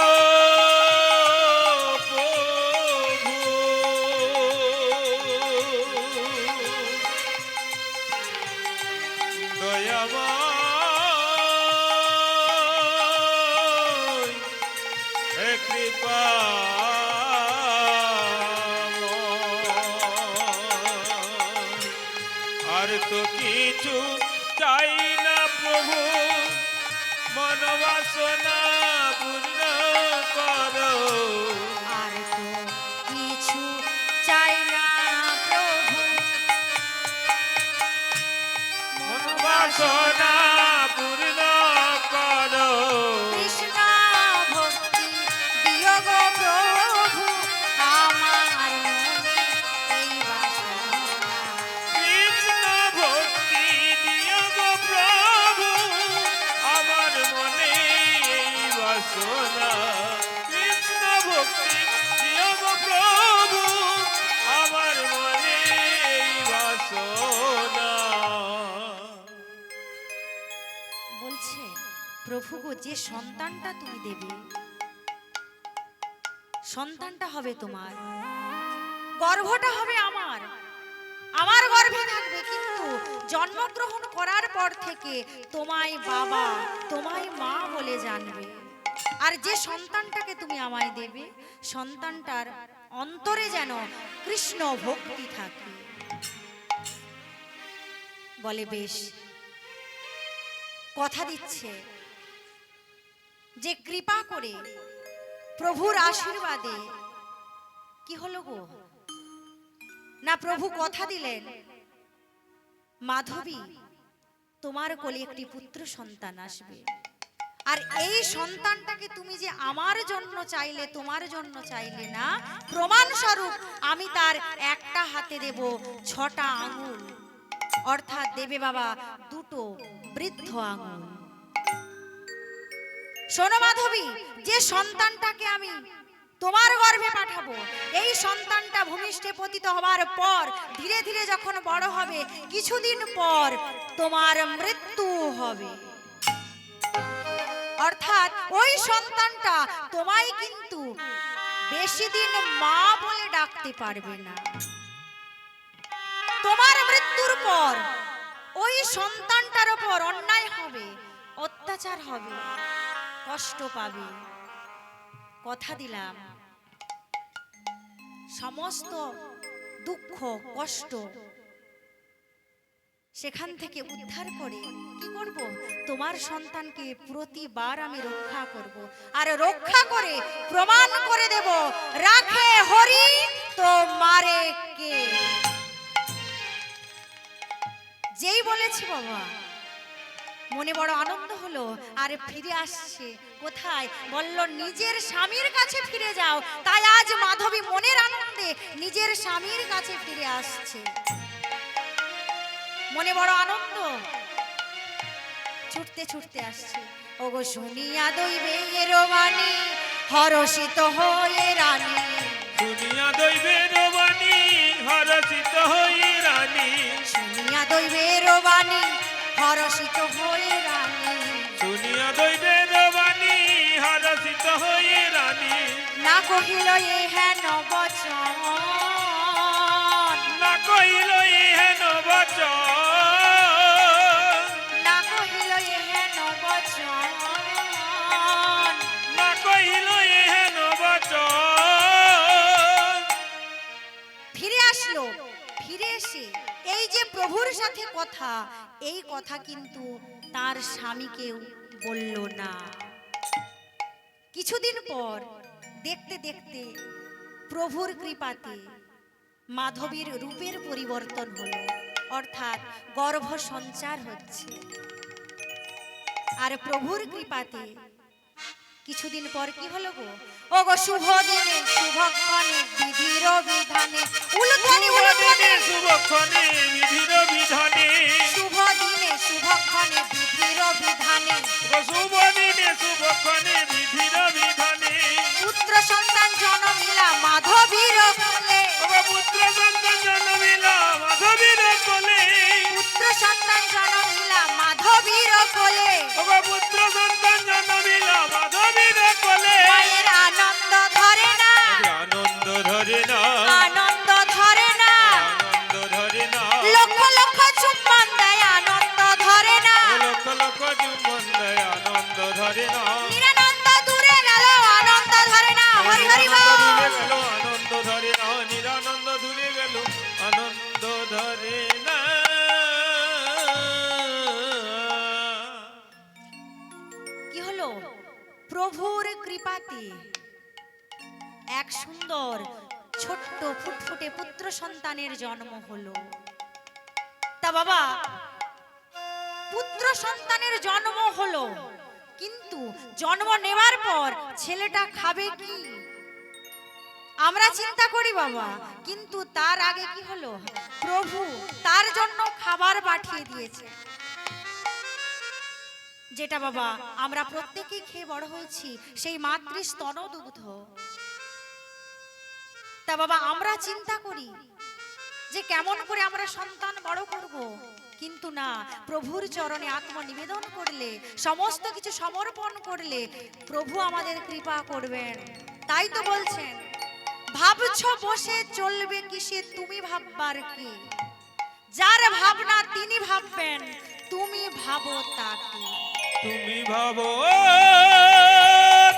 প্রভু, দয়াময় হে কৃপা। আর তো কিছু চাই না প্রভু, মন বাসনা পূর্ণ করো। আর তো কিছু চাই না প্রভু, মন বাসনা পূর্ণ করো। কৃষ্ণ ভক্তি দিও গো প্রভু, আমার মনে এই বাসনা। কৃষ্ণ ভক্তি দিও গো প্রভু, আমার মনে এই বাসনা। কৃষ্ণ ভক্তি দিও গো প্রভু, আমার মনে এই বাসনা। বলছে প্রভু গো, যে সন্তানটা তুমি দেবে সন্তানটা হবে তোমার, গর্ভটা হবে আমার, আমার গর্ভে থাকবে, কিন্তু জন্মগ্রহণ করার পর থেকে তোমায় বাবা তোমায় মা বলে জানবে। আর যে সন্তানটাকে তুমি আমায় দেবে সন্তানটার অন্তরে যেন কৃষ্ণ ভক্তি থাকে। বলে বেশ, কথা দিচ্ছে যে কৃপা করে প্রভুর আশীর্বাদে কি হলো গো না, প্রভু কথা দিলেন মাধবী তোমার কোলে একটি পুত্র সন্তান আসবে, আর এই সন্তানটাকে তুমি যে আমার জন্য চাইলে, তোমার জন্য চাইলে না, প্রমাণ স্বরূপ আমি তার একটা হাতে দেব 6টা আঙুল, অর্থাৎ দেবে বাবা 2টো বৃদ্ধ আঙুল। শোনো মাধবী, যে সন্তানটাকে আমি তোমার গর্ভে পাঠাবো, এই সন্তানটা ভূমিষ্ঠে পতিত হবার পর ধীরে ধীরে যখন বড় হবে, কিছুদিন পর তোমার মৃত্যু হবে। অর্থাৎ ওই সন্তানটা তোমায় কিন্তু বেশি দিন মা বলে ডাকতে পারবে না। তোমার মৃত্যুর পর ওই সন্তানটার উপর অন্যায় হবে, অত্যাচার হবে, কষ্ট পাবে। কথা দিলাম সমস্ত দুঃখ কষ্ট সেখান থেকে উদ্ধার করে কি করব, তোমার সন্তানকে প্রতিবার আমি রক্ষা করব, আর রক্ষা করে প্রমাণ করে দেব, রাখে হরি তো মারে কে। যেই বলেছি বাবা, মনে বড় আনন্দ হলো। আর ফিরে আসছে কোথায়, বলল নিজের স্বামীর কাছে ফিরে যাও। তাই আজ মাধবী মনের আনন্দে নিজের স্বামীর কাছে ফিরে আসছে, মনে বড় আনন্দ, ছুটতে ছুটতে আসছে। ওগো শুনিয়া দৈবের বাণী হরষিত হয়ে রানী, শুনিয়া দৈবের বাণী হরষিত হই রানী, শুনিয়া দৈবের বাণী হরষিত হয়ে রানী, শুনিয়া দৈবের বাণী হরষিত হই রানী, না কহিল এ হেন বচন, না কহিল ইহেন বচন, না কহিল এ হেন বচন, না কহিল ইহেন বচন। ফিরে আসলো। ফিরে এসে এই যে প্রভুর সাথে কথা, এই কথা কিন্তু তার স্বামীকেও বলল না। কিছুদিন পর দেখতে দেখতে প্রভুর কৃপাতে মাধবীর রূপের পরিবর্তন হলো, অর্থাৎ গর্ভ সঞ্চার হচ্ছে। আর প্রভুর কৃপাতে কিছুদিন পর কি হলো গো, ও গো শুভ দিনে শুভক্ষণে বিধির বিধানে, উলুধ্বনি উলুধ্বনি, শুভক্ষণে বিধির বিধানে, শুভ দিনে শুভক্ষণে বিধির বিধানে, শুভ দিনে শুভক্ষণে বিধির বিধানে, পুত্র সন্তান জনমিলা মাধবীর কোলে, পুত্র সন্তান জন্মিলা মাধবীর কোলে, পুত্র সন্তান জনমিলা মাধবীর কোলে, পুত্র সন্তান জন্মিলা মাধবীর কোলে। মায়ের আনন্দ ধরে না, আনন্দ ধরে না, আনন্দ ধরে না, আনন্দ ধরে না, লক্ষ লক্ষ চুম্বন দেয় আনন্দ ধরে না, লক্ষ লক্ষ চুম্বন দেয় আনন্দ ধরে না, নিরানন্দ দূরে গেল আনন্দ ধরে না। হরি হরি বল। আনন্দ ধরে না, নিরানন্দ দূরে গেল আনন্দ ধরে না। কি হলো, প্রভুর কৃপাতে এক সুন্দর ছোট্ট ফুটফুটে পুত্র সন্তানের জন্ম হলো। তা বাবা, পুত্র সন্তানের জন্ম হলো, কিন্তু জন্ম নেওয়ার পর ছেলেটা খাবে কি আমরা চিন্তা করি বাবা, কিন্তু তার আগে কি হলো, প্রভু তার জন্য খাবার পাঠিয়ে দিয়েছে, যেটা বাবা আমরা প্রত্যেকেই খেয়ে বড় হয়েছি, সেই মাতৃস্তন দুগ্ধ। তা বাবা আমরা চিন্তা করি যে কেমন করে আমরা সন্তান বড় করব, কিন্তু না, প্রভুর চরণে আত্মনিবেদন করলে, সমস্ত কিছু সমর্পণ করলে প্রভু আমাদের কৃপা করবেন। তাই তো বলছেন, ভাবছো বসে চলবে কিসে তুমি ভাববার কি, যার ভাবনা তিনি ভাববেন, তুমি ভাবো তাকে। তুমি ভাবো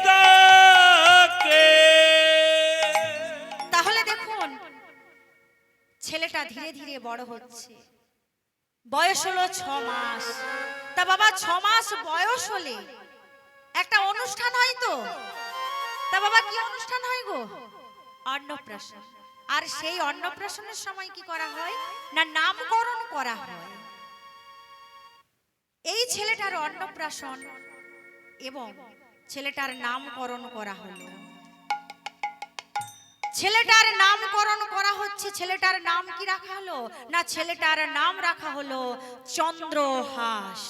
তাকে। তাহলে দেখুন ছেলেটা ধীরে ধীরে বড় হচ্ছে, বয়স হলো 6 মাস। তা বাবা 6 মাস বয়স হলে একটা অনুষ্ঠান হয় তো। তা বাবা কি অনুষ্ঠান হয় গো? অন্নপ্রাশন। আর সেই অন্নপ্রাশনের সময় কি করা হয় না, নামকরণ করা হয়। এই ছেলেটার অন্নপ্রাশন এবং ছেলেটার নামকরণ করা হলো। ছেলেটার নামকরণ করা হচ্ছে, ছেলেটার নাম কি রাখা হলো না, ছেলেটার নাম রাখা হলো চন্দ্রহাস।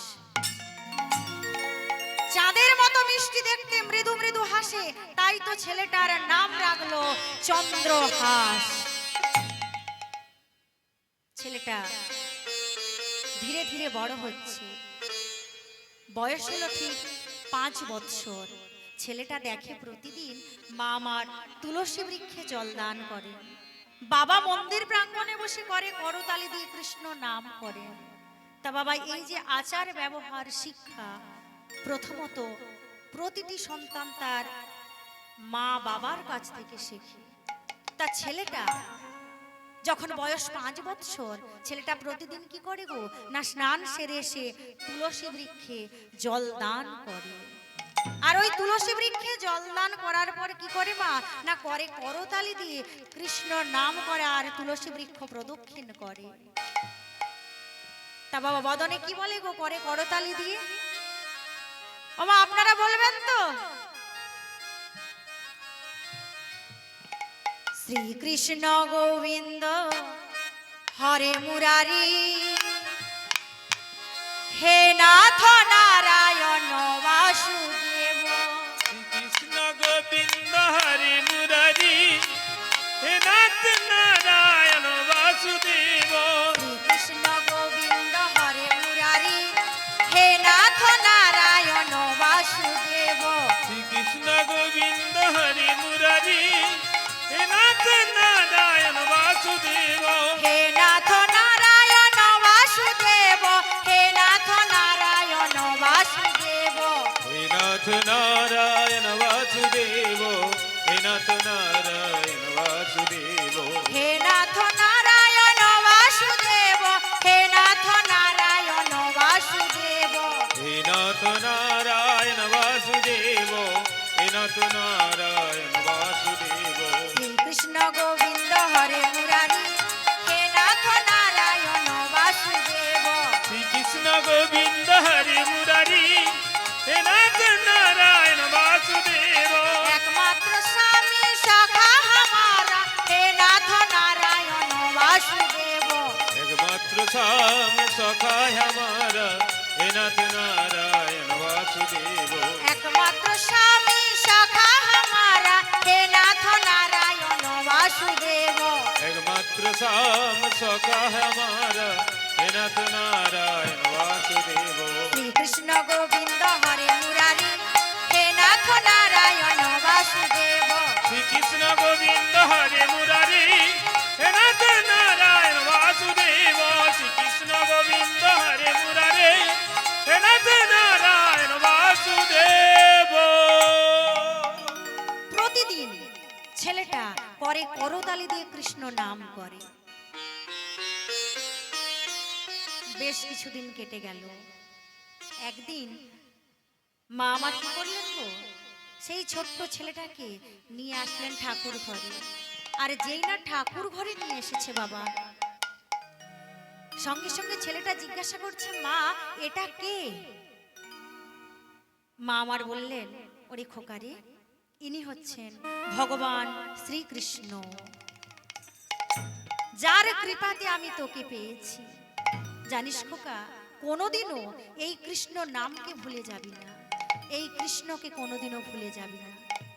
চাঁদের মতো মিষ্টি দেখতে, মৃদু মৃদু হাসে, তাই তো ছেলেটার নাম রাখলো চন্দ্রহাস। ছেলেটা ধীরে ধীরে বড় হচ্ছে, বয়স হলো ঠিক 5 বৎসর। ছেলেটা দেখে প্রতিদিন মা আমার তুলসী বৃক্ষে জল দান করে, বাবা মন্দির প্রাঙ্গণে বসে করে করতালি দিয়ে কৃষ্ণ নাম করে। তা বাবা এই যে আচার ব্যবহার শিক্ষা প্রথমত প্রতিটি সন্তান তার মা বাবার কাছ থেকে শেখে। তা ছেলেটা যখন বয়স 5 বৎসর, ছেলেটা প্রতিদিন কি করে গো, না স্নান সেরে এসে তুলসী বৃক্ষে জল দান করে। আর ওই তুলসী বৃক্ষে জল দান করার পর কি করে মা, না করে করতালি দিয়ে কৃষ্ণ নাম করে আর তুলসী বৃক্ষ প্রদক্ষিণ করে। তা বাবা বদনে কি বলে গো, করে করতালি দিয়ে? ও মা আপনারা বলবেন তো? শ্রীকৃষ্ণ গোবিন্দ হরে মুরারি, হে নাথ নারায়ণ বাসুদেব। কৃষ্ণ গোবিন্দ হরে মুরারি, হে নাথ নারায়ণ বাসুদেব। শ্রীকৃষ্ণ গোবিন্দ হরে মুরারি, হে নাথ নারায়ণ বাসুদেব। শ্রীকৃষ্ণ গোবিন্দ হরে মুরারি, হে নাথ নারায়ণ বাসুদেব। হে নাথ নারায়ণ বাসুদেব, হে নাথ নারায়ণ বাসুদেব। হে নাথ নারায়ণ বাসুদেব, হে নাথ নারায়ণ বাসুদেব। হে নাথ নারায়ণ বাসুদেব, হে নাথ নারায়ণ বাসুদেব। হে নাথ নারায়ণ বাসুদেব, হে নাথ নারায়ণ বাসুদেব। শ্রীকৃষ্ণ গোবিন্দ হরে মুরারি, হে নাথ নারায়ণ বাসুদেব। শ্রীকৃষ্ণ গোবিন্দ হরে মুরারি, হে নাথ নারায়ণ বাসুদেব। একমাত্র স্বামী সখা হামারা, হে নাথ নারায়ণ বাসুদেব। একমাত্র শ্যাম সখায় हमारा, हे नाथ नारायण वासुदेव। একমাত্র স্বামী সখা হামারা, হে নাথ নারায়ণ বাসুদেব। एकमात्र श्याम सखा हमारा, हे नाथ नारायण वासुदेव। শ্রীকৃষ্ণ গোবিন্দ হরে মুরারি, হে নাথ নারায়ণ বাসুদেব। श्री कृष्ण गोविंद हरे मुरारी, हे नाथ नारायण वासुदेव। श्री कृष्ण गोविंद हरे मुरारी, हे नाथ नारायण वासुदेव। প্রতিদিন ছেলেটা করে করতালি দিয়ে কৃষ্ণ নাম করে। বেশ কিছুদিন কেটে গেল। একদিন মা আমার কি করলেন গো, সেই ছোট্ট ছেলেটাকে নিয়ে আসলেন ঠাকুর ঘরে। আর যেই না ঠাকুর ঘরে নিয়ে এসেছে বাবা, সঙ্গে সঙ্গে ছেলেটা জিজ্ঞাসা করছে, মা এটা কে? মা আমার বললেন, ওরে খোকারে, ইনি হচ্ছেন ভগবান শ্রীকৃষ্ণ, যার কৃপাতে আমি তোকে পেয়েছি। জানিস খোকা, কোনোদিনও এই কৃষ্ণ নামকে ভুলে যাবি না, এই কৃষ্ণকে কোনোদিনও ভুলে যাবি না।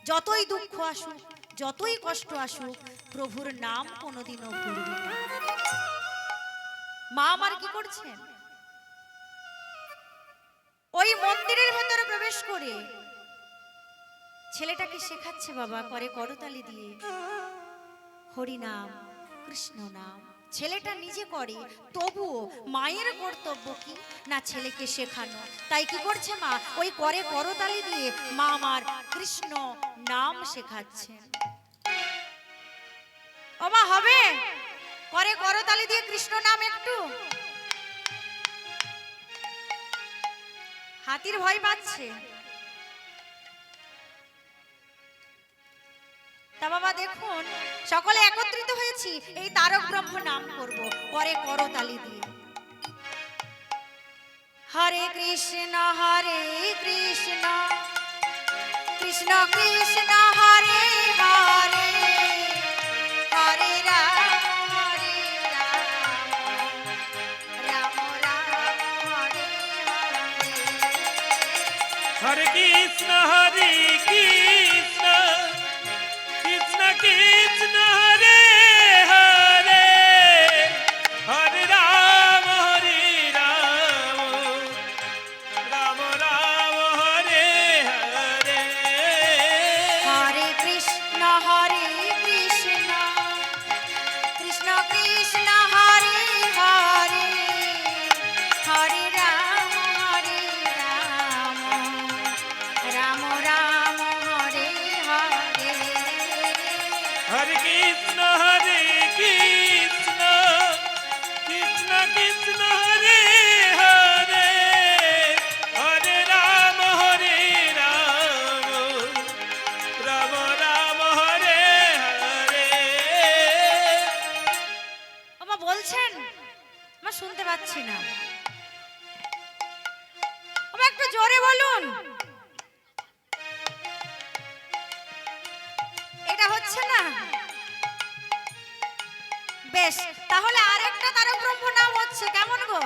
যতই দুঃখ আসুক, যতই কষ্ট আসুক, প্রভুর নাম কোনোদিনও ভুলবি না। মা আমার কি করছেন, ওই মন্দিরের ভেতরে প্রবেশ করে ছেলেটাকে শেখাচ্ছে বাবা, করে করতালি দিয়ে হরি নাম কৃষ্ণ নাম। ছেলেটা নিজে করে, তবুও মায়ের কর্তব্য কি না ছেলেকে শেখানো। তাই কি করছে মা, ওই করে করতালি দিয়ে মা আমার কৃষ্ণ নাম শেখাচ্ছেন। ও মা, হবে করে করতালি দিয়ে কৃষ্ণ নাম একটু? হাতির ভয় পাচ্ছে। তা বাবা দেখুন, সকলে একত্রিত হয়েছি, এই তারক ব্রহ্ম নাম করব করে করতালি দিয়ে। হরে কৃষ্ণ কৃষ্ণ কৃষ্ণ হরে হরে, হরে রাম রাম রাম হরে হরে। हरे कृष्ण कृष्ण कृष्ण हरे हरे, हरे राम राम राम हरे हरे। हरे कृष्ण শুনতে পাচ্ছি না। বাবা একটু জোরে বলুন। এটা হচ্ছে না? বেশ, তাহলে আরেকটা তারক ব্রহ্ম নাম হচ্ছে কেমন গো?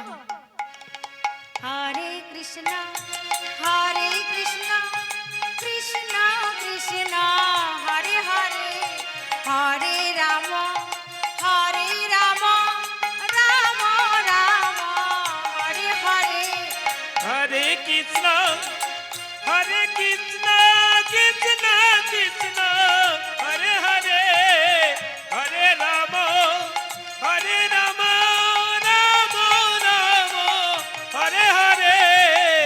হরে কৃষ্ণ হরে কৃষ্ণ কৃষ্ণ কৃষ্ণ হরে হরে হরে রাম হরে রাম রাম রাম হরে হরে। হরে কৃষ্ণ কৃষ্ণ কৃষ্ণ হরে হরে হরে রাম রাম রাম হরে হরে।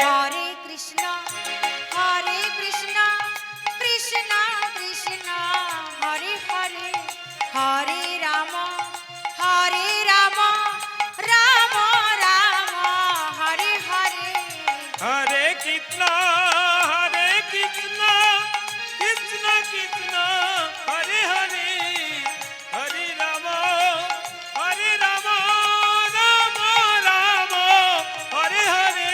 হরে কৃষ্ণ কৃষ্ণ কৃষ্ণ কৃষ্ণ হরে হরে হরে রাম রাম রাম হরে হরে। হরে কৃষ্ণ কৃষ্ণ কৃষ্ণ হরে হরে হরে রাম রাম রাম হরে হরে।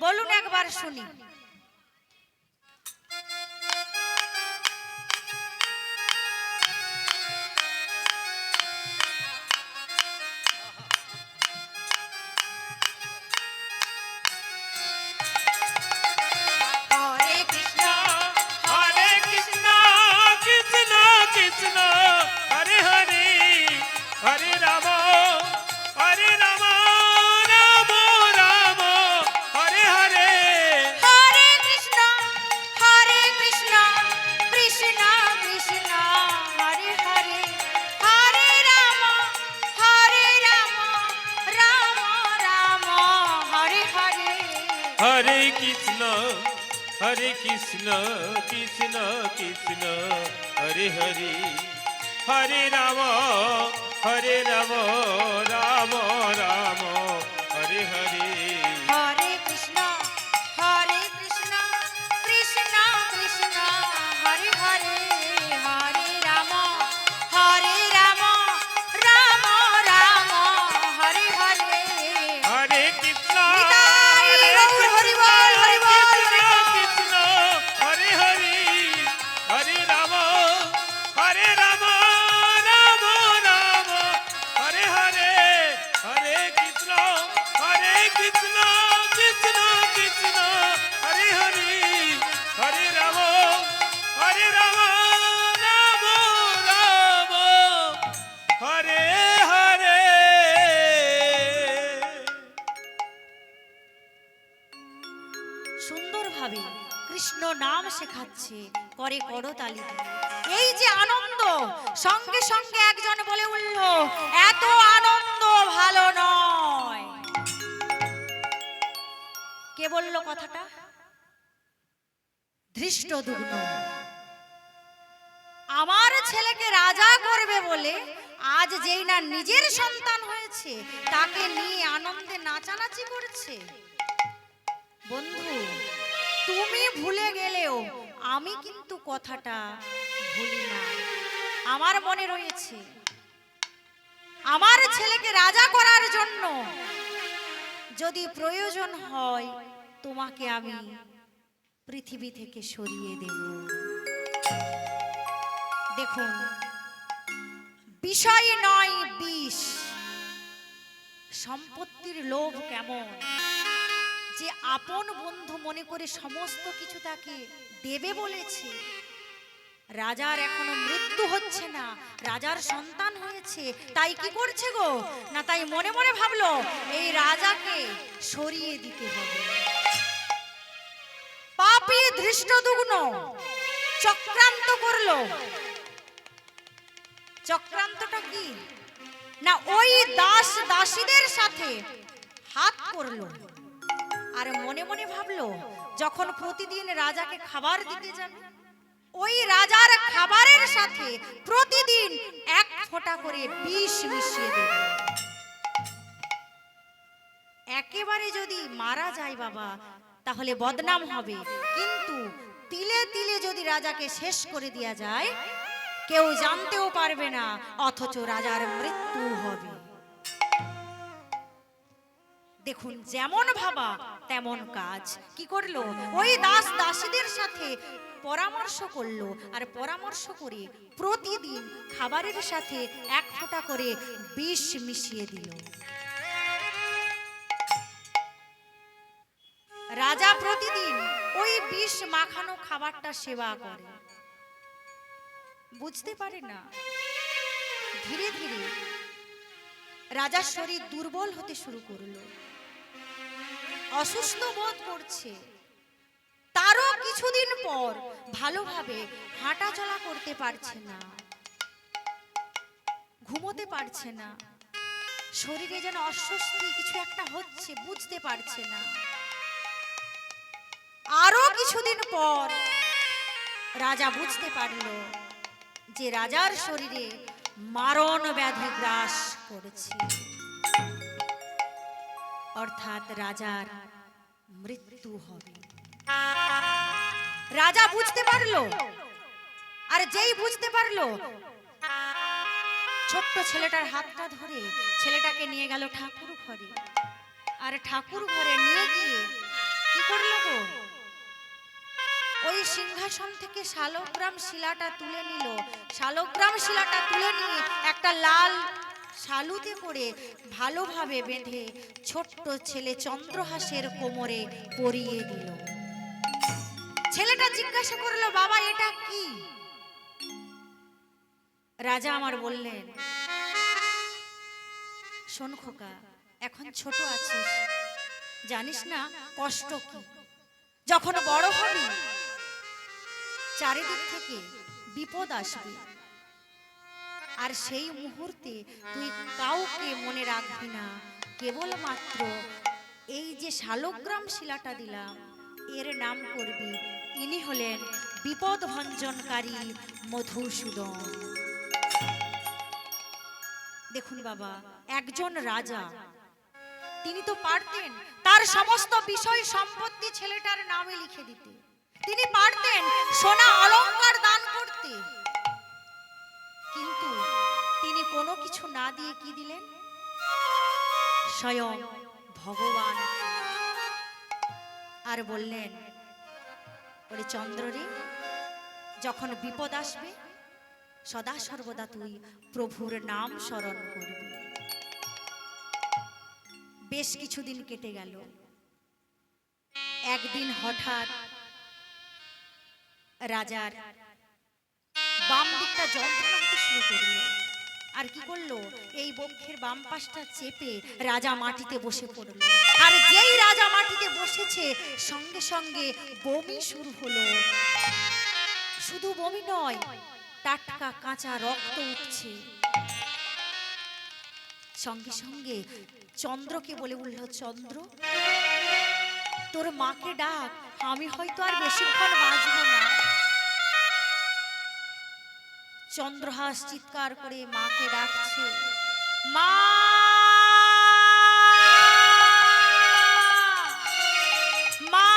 বলুন একবার শুনি। হরে কৃষ্ণ হরে কৃষ্ণ কৃষ্ণ কৃষ্ণ হরে হরে হরে রাম রাম রাম হরে হরে। হরে কৃষ্ণ কৃষ্ণ কৃষ্ণ কৃষ্ণ হরে হরে হরে রাম রাম রাম হরে হরে। হরে কৃষ্ণ কৃষ্ণ কৃষ্ণ কৃষ্ণ হরে হরে হরে রাম রাম রাম হরে হরে। হরে কৃষ্ণ কৃষ্ণ কৃষ্ণ কৃষ্ণ হরে হরে হরে রাম রাম রাম হরে হরে। হরে কৃষ্ণ নিতাই গৌর হরি বল হরি বল হরি বল। কৃষ্ণ হরে হরে হরে রাম রাম রাম হরে হরে হরে কৃষ্ণ কৃষ্ণ কৃষ্ণ কৃষ্ণ হরে হরে হরে রাম রাম রাম হরে হরে। সুন্দরভাবে কৃষ্ণ নাম শেখাচ্ছে করে করতালি। এই যে আনন্দ, সঙ্গে সঙ্গে একজন বলে উঠল এত আনন্দ ভালো নয়। কে বলল কথাটা? ধৃষ্টদ্যুম্ন। আমার ছেলেকে রাজা করবে বলে আজ যেই না নিজের সন্তান হয়েছে তাকে নিয়ে আনন্দে নাচানাচি করছে। বন্ধু, তুমি ভুলে গেলেও আমি কিন্তু কথাটা ভুলি না, আমার মনে রয়েছে। আমার ছেলেকে রাজা করার জন্য যদি প্রয়োজন হয় তোমাকে আমি পৃথিবী থেকে সরিয়ে দেব। দেখুন, বিষয় নয় বিষ। সম্পত্তির লোভ কেমন যে আপন বন্ধু মনে করে সমস্ত কিছু তাকে দেবে বলেছে। রাজার এখনো মৃত্যু হচ্ছে না, রাজার সন্তান হয়েছে, তাই কি করছে গো না, তাই মনে মনে ভাবলো এই রাজাকে সরিয়ে দিতে হবে। পাপী ধৃষ্টদ্যুম্ন চক্রান্ত করলো। চক্রান্তটা কি না, ওই দাস দাসীদের সাথে হাত করলো আর মনে মনে ভাবলো যখন প্রতিদিন রাজাকে খাবার দিতে যাবে ওই রাজার খাবারের সাথে প্রতিদিন এক ফোঁটা করে বিষ মিশিয়ে দেবে। একেবারে যদি মারা যায় বাবা তাহলে বদনাম হবে, কিন্তু তিলে তিলে যদি রাজাকে শেষ করে দেয়া যায় কেউ জানতেও পারবে না, অথচ রাজার মৃত্যু হবে। দেখুন যেমন ভাবা তেমন কাজ। কি করলো? ওই দাস দাসীদের সাথে পরামর্শ করলো, আর পরামর্শ করে প্রতিদিন খাবারের সাথে এক ফোঁটা করে বিষ মিশিয়ে দিল। রাজা প্রতিদিন ওই বিষ মাখানো খাবারটা সেবা করে। বুঝতে পারে না, ধীরে ধীরে রাজার শরীর দুর্বল হতে শুরু করলো, অসুস্থ বোধ করছে। তারও কিছুদিন পর ভালোভাবে হাঁটা চলা করতে পারছে না, ঘুমোতে পারছে না, শরীরে যেন অস্বস্তি কিছু একটা হচ্ছে, বুঝতে পারছে না। আরো কিছুদিন পর রাজা বুঝতে পারল যে রাজার শরীরে মারণ ব্যাধি গ্রাস করেছে, অর্থাৎ রাজার মৃত্যু হবে। রাজা বুঝতে পারলো, আর যেই বুঝতে পারলো ছোট্ট ছেলেটার হাতটা ধরে ছেলেটাকে নিয়ে গেল ঠাকুর ঘরে। আর ঠাকুর ঘরে নিয়ে গিয়ে কি করলো গো? ওই সিংহাসন থেকে শালগ্রাম শিলাটা তুলে নিল। শালগ্রাম শিলাটা তুলে নিয়ে একটা লাল শালুতে করে ভালোভাবে বেঁধে ছোট্ট ছেলে চন্দ্রহাসের কোমরে পরিয়ে দিল। ছেলেটা জিজ্ঞাসা করলো, বাবা এটা কি? রাজা আমার বললেন, শোন খোকা, এখন ছোট আছিস, জানিস না কষ্ট কি। যখন বড় হবি চারিদিক থেকে বিপদ আসবে, আর সেই মুহূর্তে তুই কাউকে মনে রাখবি না, কেবলমাত্র এই যে শালগ্রাম শিলাটা দিলাম এর নাম করবি, ইনি হলেন বিপদ ভঞ্জনকারী মধুসূদন। দেখুন বাবা, একজন রাজা, তিনি তো পারতেন তার সমস্ত বিষয় সম্পত্তি ছেলেটার নামে লিখে দিতে, তিনি পারতেন সোনা অলংকার দান করতে, কিন্তু তিনি কোনো কিছু না দিয়ে কি দিলেন? স্বয়ং ভগবান। আর বললেন, ওরে চন্দ্র রে, যখন বিপদ আসবে সদা সর্বদা তুই প্রভুর নাম স্মরণ করবি। বেশ কিছুদিন কেটে গেল। একদিন হঠাৎ রাজার বাম দিকটা যন্ত্রণা হতে শুরু করলো। আর কি করলো? এই বক্ষের বাম পাশটা চেপে রাজা মাটিতে বসে পড়ল। আর যেই রাজা মাটিতে বসেছে সঙ্গে সঙ্গে বমি শুরু হলো। শুধু বমি নয়, টাটকা কাঁচা রক্ত উঠছে। সঙ্গে সঙ্গে চন্দ্রকে বলে উঠল, চন্দ্র তোর মাকে ডাক, আমি হয়তো আর বেশিক্ষণ বাঁচব না। চন্দ্রহাস চিৎকার করে মাকে ডাকছে, মা মা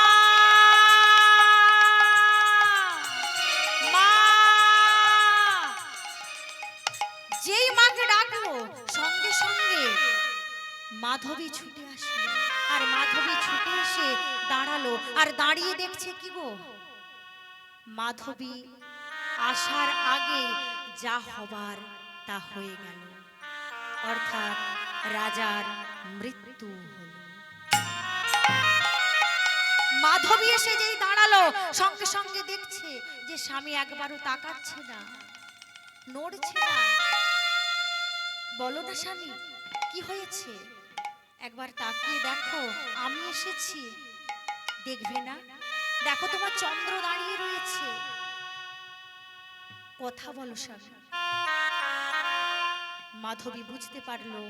মা। যেই মাকে ডাকলো সঙ্গে সঙ্গে মাধবী ছুটে আসলো। আর মাধবী ছুটে এসে দাঁড়ালো, আর দাঁড়িয়ে দেখছে কি গো, মাধবী আসার আগে যা হবার তা হয়ে গেল, অর্থাৎ রাজার মৃত্যু হলো। মাধবী এসে যেই দাঁড়ালো সঙ্গে সঙ্গে দেখছে যে স্বামী একবারও তাকাচ্ছে না, নড়ছে না। বলো না স্বামী, কি হয়েছে? একবার তাকিয়ে দেখো, আমি এসেছি, দেখবে না? দেখো তোমার চন্দ্র দাঁড়িয়ে রয়েছে, কথা বলো স্বামী। মাধবী বুঝতে পারলো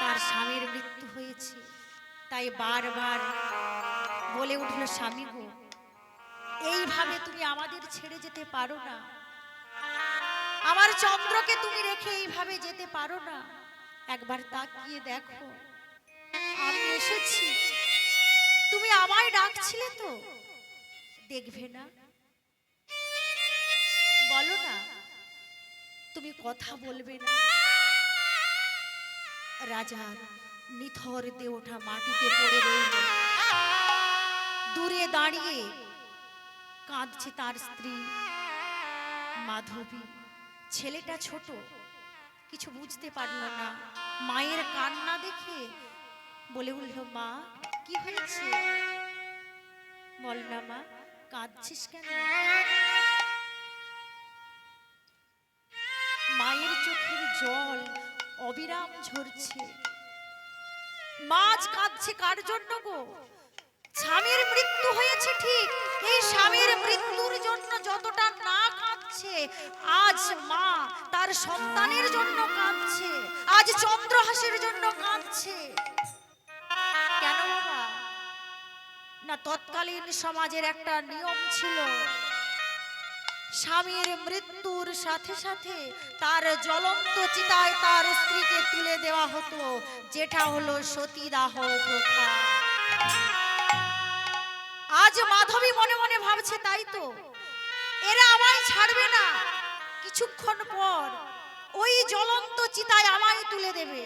তার স্বামীর মৃত্যু হয়েছে, তাই বারবার বলে উঠল, স্বামী গো, এইভাবে তুমি আমাদের ছেড়ে যেতে পারো না, আমার চন্দ্রকে তুমি রেখে এইভাবে যেতে পারো না। একবার তাকিয়ে দেখো, আমি এসেছি, তুমি আমায় ডাকছিলে তো, দেখবে না? বলো না, তুমি কথা বলবে না? রাজার নিথর দেহটা মাটিতে পড়ে রইল। দূরে দাঁড়িয়ে কাঁদছে তার স্ত্রী মাধবী। ছেলেটা ছোট, কিছু বুঝতে পারল না। মায়ের কান্না দেখে বলে উঠল, মা কি হয়েছে? বল না মা, কাঁদছিস কেন? মায়ের চোখের জল অবিরাম ঝরছে। মা আজ কাঁদছে কার জন্য গো? স্বামীর মৃত্যু হয়েছে ঠিক, এই স্বামীর মৃত্যুর জন্য যতটা না কাঁদছে, আজ মা তার সন্তানের জন্য কাঁদছে, আজ চন্দ্রহাসের জন্য কাঁদছে। কেন বাবা? না তৎকালীন সমাজের একটা নিয়ম ছিল, স্বামীর মৃত্যুর সাথে সাথে তার জ্বলন্ত চিতায় তার স্ত্রীকে তুলে দেওয়া হতো, যেটা হলো সতীদাহ প্রথা। আজ মাধবী মনে মনে ভাবছে, তাই তো, এরা আমায় ছাড়বে না, কিছুক্ষণ পর ওই জ্বলন্ত চিতায় আমায় তুলে দেবে।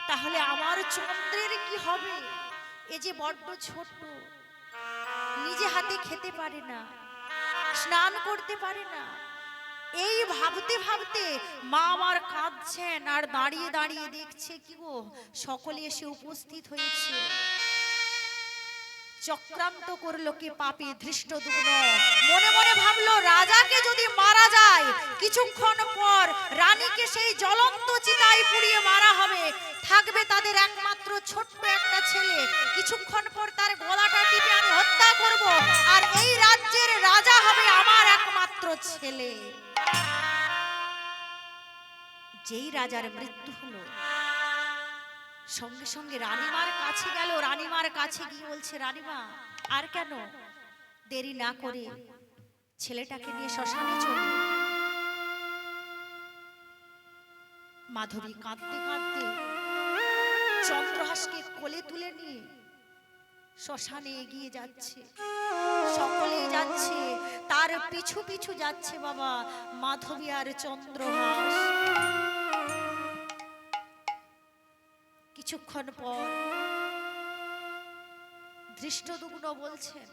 তাহলে আমার চন্দ্রের কি হবে? এ যে বড্ড ছোট, নিজে হাতে খেতে পারে না, স্নান করতে পারে না। এই ভাবতে ভাবতে মা আমার কাঁদছেন, আর দাঁড়িয়ে দাঁড়িয়ে দেখছে কি গো, সকলে এসে উপস্থিত হয়েছে। চক্রান্ত করলো কে পাপী ধৃষ্টদ্যুম্ন। মনে মনে ভাবলো, রাজাকে যদি মারা যায়, কিছুক্ষণ পর রানীকে সেই জ্বলন্ত চিতায় পুড়িয়ে মারা হবে, থাকবে তাদের একমাত্র ছোট্ট একটা ছেলে। কিছুক্ষণ পর তার গলাটা টিপে আমি হত্যা করব, আর এই রাজ্যের রাজা হবে আমার একমাত্র ছেলে। যেই রাজার মৃত্যু হলো, সঙ্গে সঙ্গে রানীমার কাছে গেল। রানীমার কাছে গিয়ে বলছে, রানীমা আর কেন, দেরি না করে ছেলেটাকে নিয়ে শ্মশানে চলে। মাধবী কাঁদতে কাঁদতে চন্দ্রহাসকে কোলে তুলে নিয়ে শ্মশানে এগিয়ে যাচ্ছে। সকলেই যাচ্ছে, তার পিছু পিছু যাচ্ছে বাবা মাধবী আর চন্দ্রহাস। কিছুক্ষণ পর ধৃষ্টদ্যুম্ন বলছেন,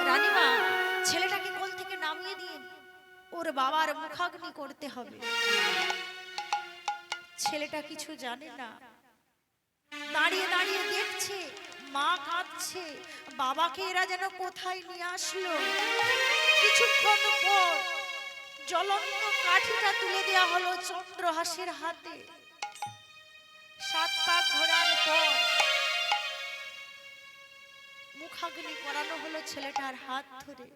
রানীমা ছেলেটাকে কোল থেকে নামিয়ে দিন, ওর বাবার মুখাগ্নি করতে হবে। ছেলেটা কিছু জানে না, দাঁড়িয়ে দাঁড়িয়ে দেখছে মা কাঁদছে, বাবাকে এরা যেন কোথায় নিয়ে আসলো। কিছুক্ষণ পর জ্বলন্ত কাঠিটা তুলে দেওয়া হলো চন্দ্রহাসের হাতে। 7 পাক ঘোরার পর মুখাগ্নি করানো হলো ছেলেটার হাত ধরে।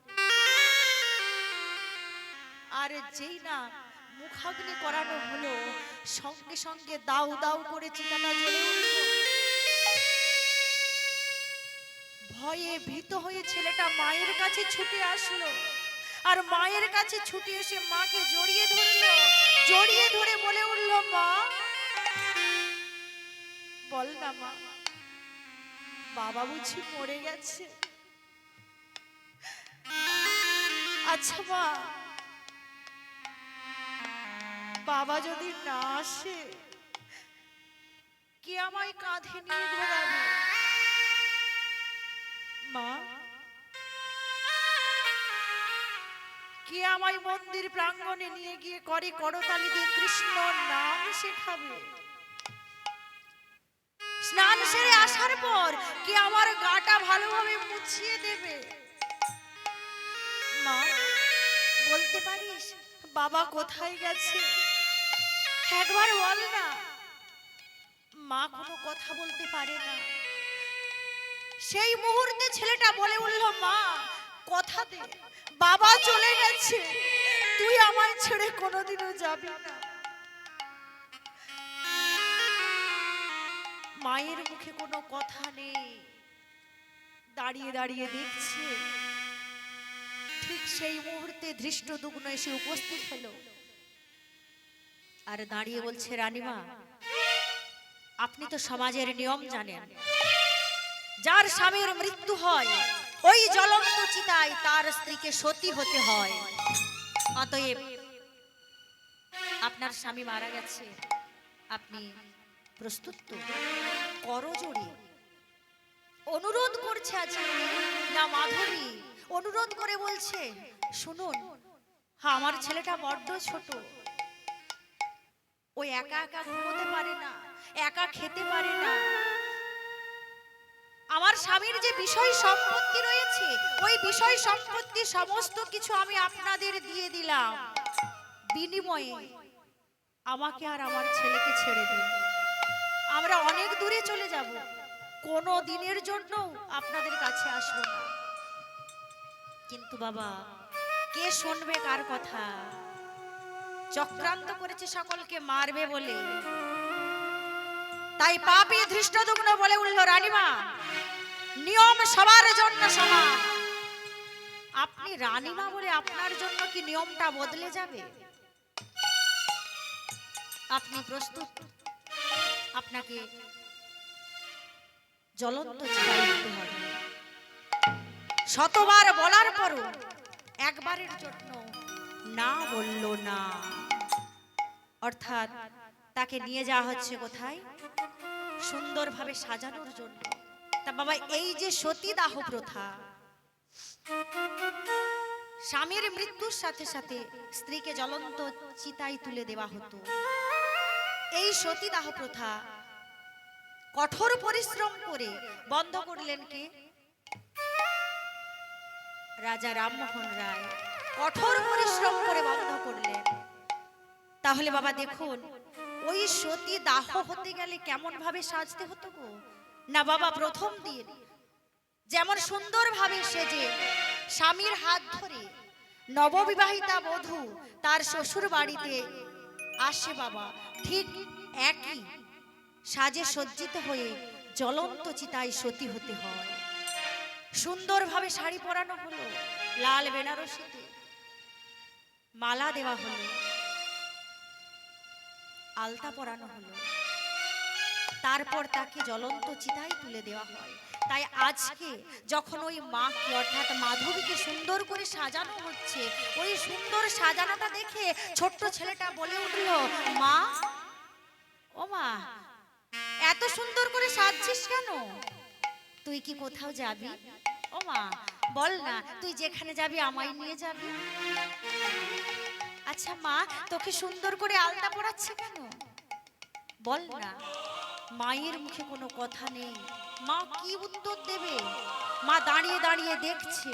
আর যেই না মুখাগ্নি করানো হলো, সঙ্গে সঙ্গে দাউ দাউ করে চিতাটা জ্বলে উঠল। ভয়ে ভীত হয়ে ছেলেটা মায়ের কাছে ছুটে আসলো, আর মায়ের কাছে ছুটে এসে মাকে জড়িয়ে ধরলো। জড়িয়ে ধরে বলে উঠল, মা বল না মা, বাবা বুঝি মরে গেছে? আচ্ছা মা, বাবা যদি না আসে, কে আমায় কাঁধে নিয়ে ঘোরাবে? মা, কে আমায় মন্দির প্রাঙ্গণে নিয়ে গিয়ে করে করতালি দিয়ে কৃষ্ণ নাম শেখাবে? স্নান সেরে আসার পর কে আমার গাটা ভালোভাবে মুছিয়ে দেবে? মা, বলতে পারিস বাবা কোথায় গেছে? একবার বল না। মা কোনো কথা বলতে পারে না। সেই মুহূর্তে ছেলেটা বলে উঠল, মা কথা দে, বাবা চলে গেছে, তুই আমায় ছেড়ে কোনোদিনও যাবি না। মায়ের মুখে কোনো কথা নেই, দাঁড়িয়ে দাঁড়িয়ে দেখছে। ঠিক সেই মুহূর্তে ধৃষ্টদ্যুম্ন এসে উপস্থিত হলো, আর দাঁড়িয়ে বলছে, রানীমা আপনি তো সমাজের নিয়ম জানেন, যার স্বামীর মৃত্যু হয় ওই জ্বলন্ত চিতায় তার স্ত্রীকে সতী হতে হয়। অতএব আপনার স্বামী মারা গেছে, আপনি প্রস্তুত তো? করজোড়ে অনুরোধ করছে আজকে না মাধবী, অনুরোধ করে বলছে, শুনুন, হ্যাঁ আমার ছেলেটা বড্ড ছোট, ও একা একা ঘুমোতে পারে না, একা খেতে পারে না। আমার স্বামীর যে বিষয় সম্পত্তি রয়েছে, ওই বিষয় সম্পত্তি সমস্ত কিছু আমি আপনাদের দিয়ে দিলাম, বিনিময়ে আমাকে আর আমার ছেলেকে ছেড়ে দিন। আমরা অনেক দূরে চলে যাব, কোনো দিনের জন্য আপনাদের কাছে আসবো না। কিন্তু বাবা, কে শুনবে কার কথা? চক্রান্ত করেছে সকলকে মারবে বলে। তাই পাপী ধৃষ্টদ্যুম্ন বলে উঠল, রানীমা, নিয়ম সবার জন্য সমান। আপনি রানীমা বলে আপনার জন্য কি নিয়মটা বদলে যাবে? আপনি প্রস্তুত? আপনাকে জ্বলন্ত চিতায় দিতে হবে। শতবার বলার পরও একবারের জন্য না বলল না। অর্থাৎ তাকে নিয়ে যাওয়া হচ্ছে কোথায়? সুন্দরভাবে সাজানোর জন্য। তা বাবা, এই যে সতীদাহ প্রথা, স্বামীর মৃত্যুর সাথে সাথে স্ত্রীকে জ্বলন্ত চিতায় তুলে দেওয়া হতো, এই সতীদাহ প্রথা কঠোর পরিশ্রম করে বন্ধ করলেন কে? রাজা রামমোহন রায় কঠোর পরিশ্রম করে বন্ধ করলেন। তাহলে বাবা দেখুন, ওই সতী দাহ হতে গেলে কেমন ভাবে সাজতে হতো গো? না বাবা, প্রথম দিন যেমন সুন্দরভাবে সেজে স্বামীর হাত ধরে নববিবাহিতা বধূ তার শ্বশুর বাড়িতে আসে বাবা, ঠিক একই সাজে সজ্জিত হয়ে জ্বলন্ত চিতায় সতী হতে হয়। সুন্দরভাবে শাড়ি পরানো হলো, লাল বেনারসিতে মালা দেওয়া হলো, আলতা পরানো হলো, তারপর তাকে জ্বলন্ত চিতায় তুলে দেওয়া হয়। তাই আজকে যখন ওই মাকে অর্থাৎ মাধবীকে সুন্দর করে সাজানো হচ্ছে, ওই সুন্দর সাজানোটা দেখে ছোট্ট ছেলেটা বলে উঠল, মা, ও মা, এত সুন্দর করে সাজছিস কেন? তুই কি কোথাও যাবি? ও মা, বল না, তুই যেখানে যাবি আমায় নিয়ে যাবি। আচ্ছা মা, তোকে সুন্দর করে আলতা পরাচ্ছে কেন? বল না। মায়ের মুখে কোনো কথা নেই, মা কি উত্তর দেবে? মা দাঁড়িয়ে দাঁড়িয়ে দেখছে,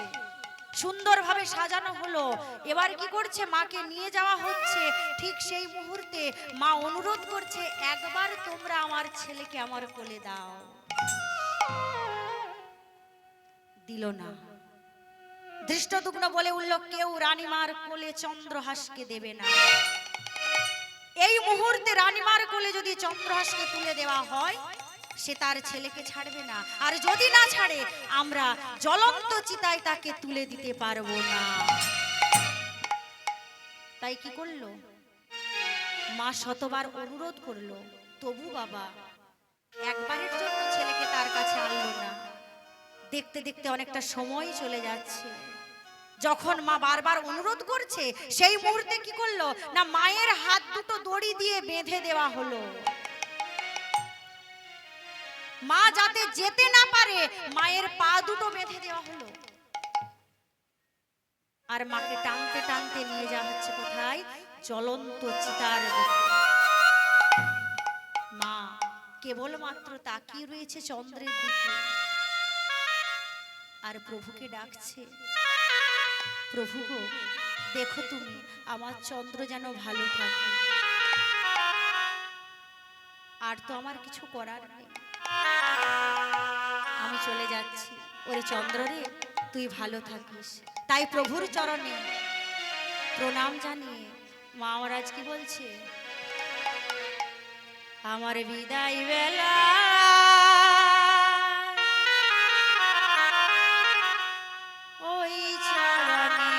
সুন্দরভাবে সাজানো হলো, এবার কি করছে? মাকে নিয়ে যাওয়া হচ্ছে। ঠিক সেই মুহূর্তে মা অনুরোধ করছে, একবার তোমরা আমার ছেলেকে আমার কোলে দাও। দিল না। ধৃষ্টদ্যুম্ন বলে উঠল, কেউ রানীমার কোলে চন্দ্রহাসকে দেবে না। এই মুহূর্তে রানীমার কোলে যদি চন্দ্রহাসকে তুলে দেওয়া হয়, সে তার ছেলেকে ছাড়বে না, আর যদি না ছাড়ে আমরা জ্বলন্ত চিতায় তাকে তুলে দিতে পারবো না। তাই কি করলো? মা শতবার অনুরোধ করলো, তবু বাবা একবারের জন্য ছেলেকে তার কাছে আনলো না। দেখতে দেখতে অনেকটা সময় চলে যাচ্ছে। যখন মা বারবার অনুরোধ করছে, সেই মুহূর্তে কি করলো? না, মায়ের হাত দুটো দড়ি দিয়ে বেঁধে দেওয়া হলো। মা যাতে যেতে না পারে, মায়ের পা দুটো বেঁধে দেওয়া হলো। আর মাকে টানতে টানতে নিয়ে যাওয়া হচ্ছে কোথায়? জ্বলন্ত চিতার দিকে। মা কেবলমাত্র তাকিয়ে রয়েছে চন্দ্রের দিকে, আর প্রভুকে ডাকছে, প্রভু গো, দেখো তুমি আমার চন্দ্র যেন ভালো থাকে। আর তো আমার কিছু করার নেই, আমি চলে যাচ্ছি। ওরে চন্দ্র রে, তুই ভালো থাকিস। তাই প্রভুর চরণে প্রণাম জানিয়ে মা মহারাজ কি বলছে? আমার বিদায় বেলা ওই চরণে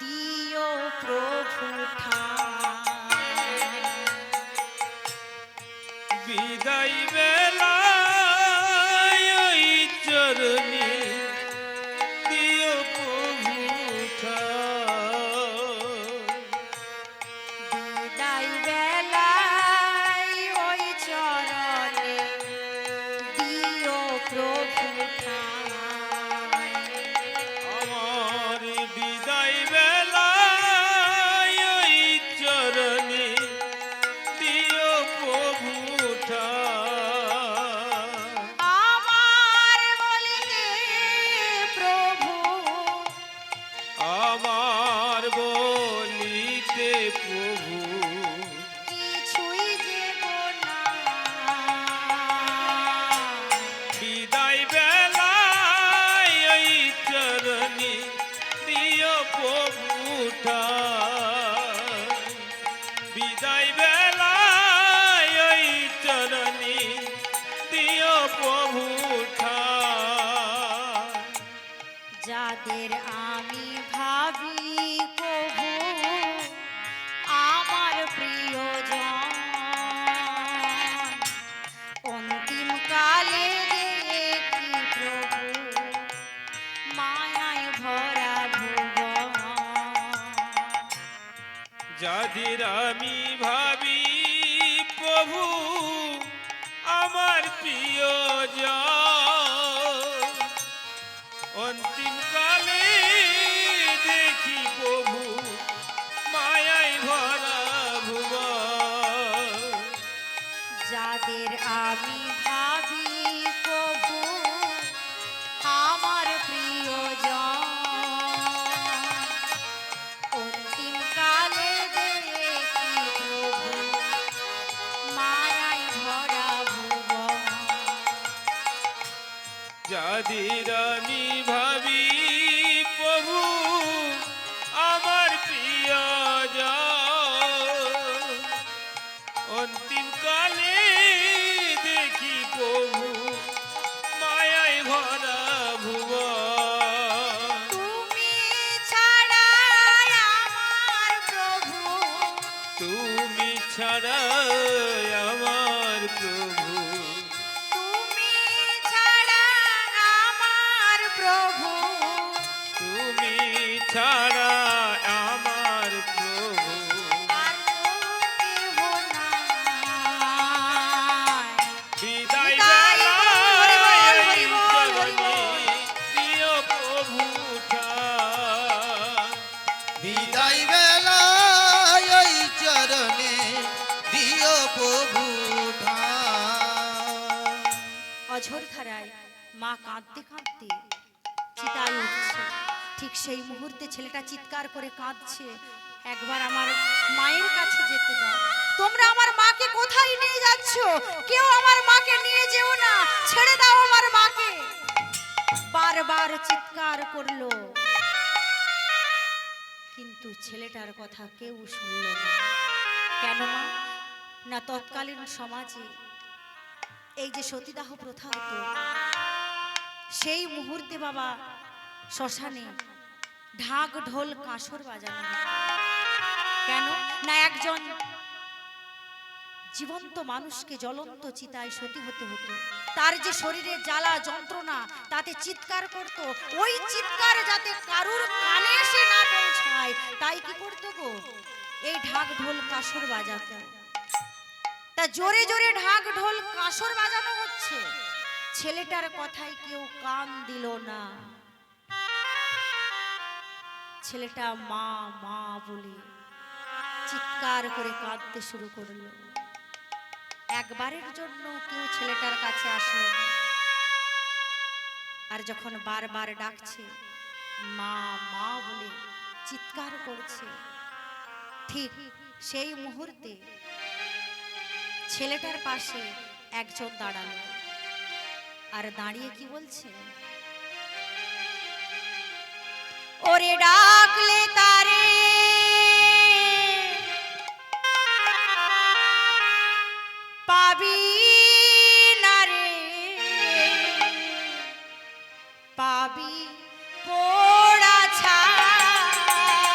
দিও প্রভু ঠাঁই। বিদায় বেলায় ওই চরণে দিও প্রভু ঠাঁই। বিদায় বেলা যাদের আমি ভাবি প্রভু আমার প্রিয়জন, অন্তিম কালে দেখি প্রভু মায়ায় ভরা ভুবন। যাদের আমি ভাবি প্রভু আমার প্রিয়জন, অন্তিম কালে দেখি প্রভু মায়ায় ভরা ভুবন। যাদের আমি ভাবি প্রভু আমার প্রিয়জন, অন্তিম কালে দেখি প্রভু মায়ায় ভরা ভুবন। তুমি ছাড়া আমার প্রভু, তুমি ছাড়া আমার প্রভু, তুমি ছাড়া আমার প্রভু, তুমি ছাড়া আমার প্রভু, আর তো কেহ নাই। বিদায় বিদায় বেলায় হরি বল, হরি বল, হরি চরণে বল। প্রিয় প্রভু ঠাই। বিদায় বেলায় ওই চরণে দিও প্রভু ঠাই। অঝোর ধারায় মা কাঁদতে কাঁদতে চিতায় উঠছে। ঠিক সেই মুহূর্তে ছেলেটা চিৎকার করে কাঁদছে, একবার আমার মায়ের কাছে যেতে দাও। তোমরা আমার মাকে কোথায় নিয়ে যাচ্ছ? কেউ আমার মাকে নিয়ে যেও না, ছেড়ে দাও আমার মাকে। বারবার চিৎকার করলো, কিন্তু ছেলেটার কথা কেউ শুনল না। কেন মা? না তৎকালীন সমাজে এই যে সতীদাহ প্রথা হতো, সেই মুহূর্তে বাবা শ্মশানে ঢাক ঢোল কাঁসর বাজানো হতো। কেন না একজন জীবন্ত মানুষকে জ্বলন্ত চিতায় সতী হতে হতো, তার যে শরীরে জ্বালা যন্ত্রণা তাতে চিৎকার করত, ওই চিৎকার যাতে কারুর কানে এসে না পৌঁছায় তাই কি করতো গো, এই ঢাক ঢোল কাঁসর বাজাতো। তা জোরে জোরে ঢাক ঢোল কাঁসর বাজানো হচ্ছে, ছেলেটার কথায় কেউ কান দিল না। ছেলেটা মা মা বলে চিৎকার করে কাঁদতে শুরু করলো। একবারের জন্য কেউ ছেলেটার কাছে আসলো না। আর যখন বারবার ডাকছে, মা মা বলে চিৎকার করছে, ঠিক সেই মুহূর্তে ছেলেটার পাশে একজন দাঁড়ালো, আর দাঁড়িয়ে কি বলছে, ওরে ডাকলে তারে পাবি না রে, পাবি পোড়া ছাই।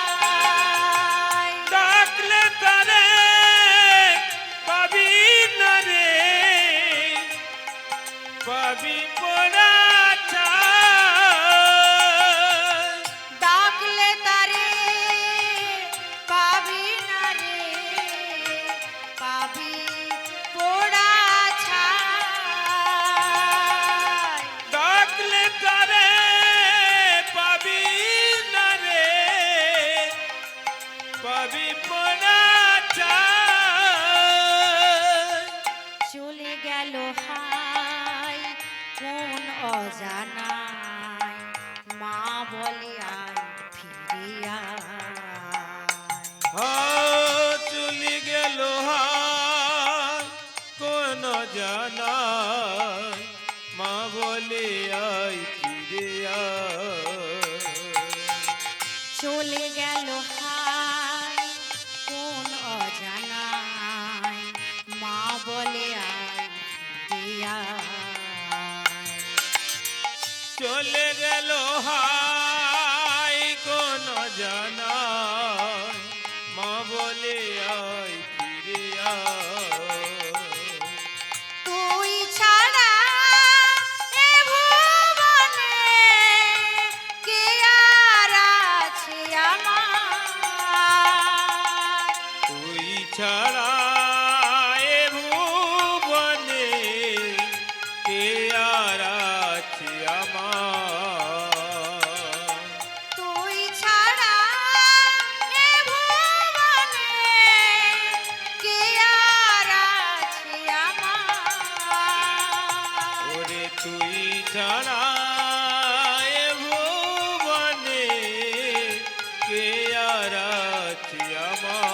ডাকলে তারে পাবি না রে, পাবি পোড়া ছাই। ডাকলে তারে পাবি না রে, পাবি পোড়া ছাই। ডাকলে তারে পাবি না রে, পাবি পোড়া ছাই। চলে গেল হাই কোন অজানায়, মা বলে আয় ফিরে আয়। চলে গেল হায় কোন জানাই, মা বলে আয় ফিরে আয়। চলে গেল হাই কোন অজানায়, মা বলে আয় ফিরে আয়। চলে গেল হায় কোন জানাই, মা বলে আয় ফিরে আয়। তুই ছাড়া এ ভুবনে ছাড়া এ ভুবনে কে আর আছে আমার? তুই ছাড়া এ ভুবনে কে আর আছে আমার? ওরে তুই ছাড়া এ ভুবনে কে আর আছে আমার?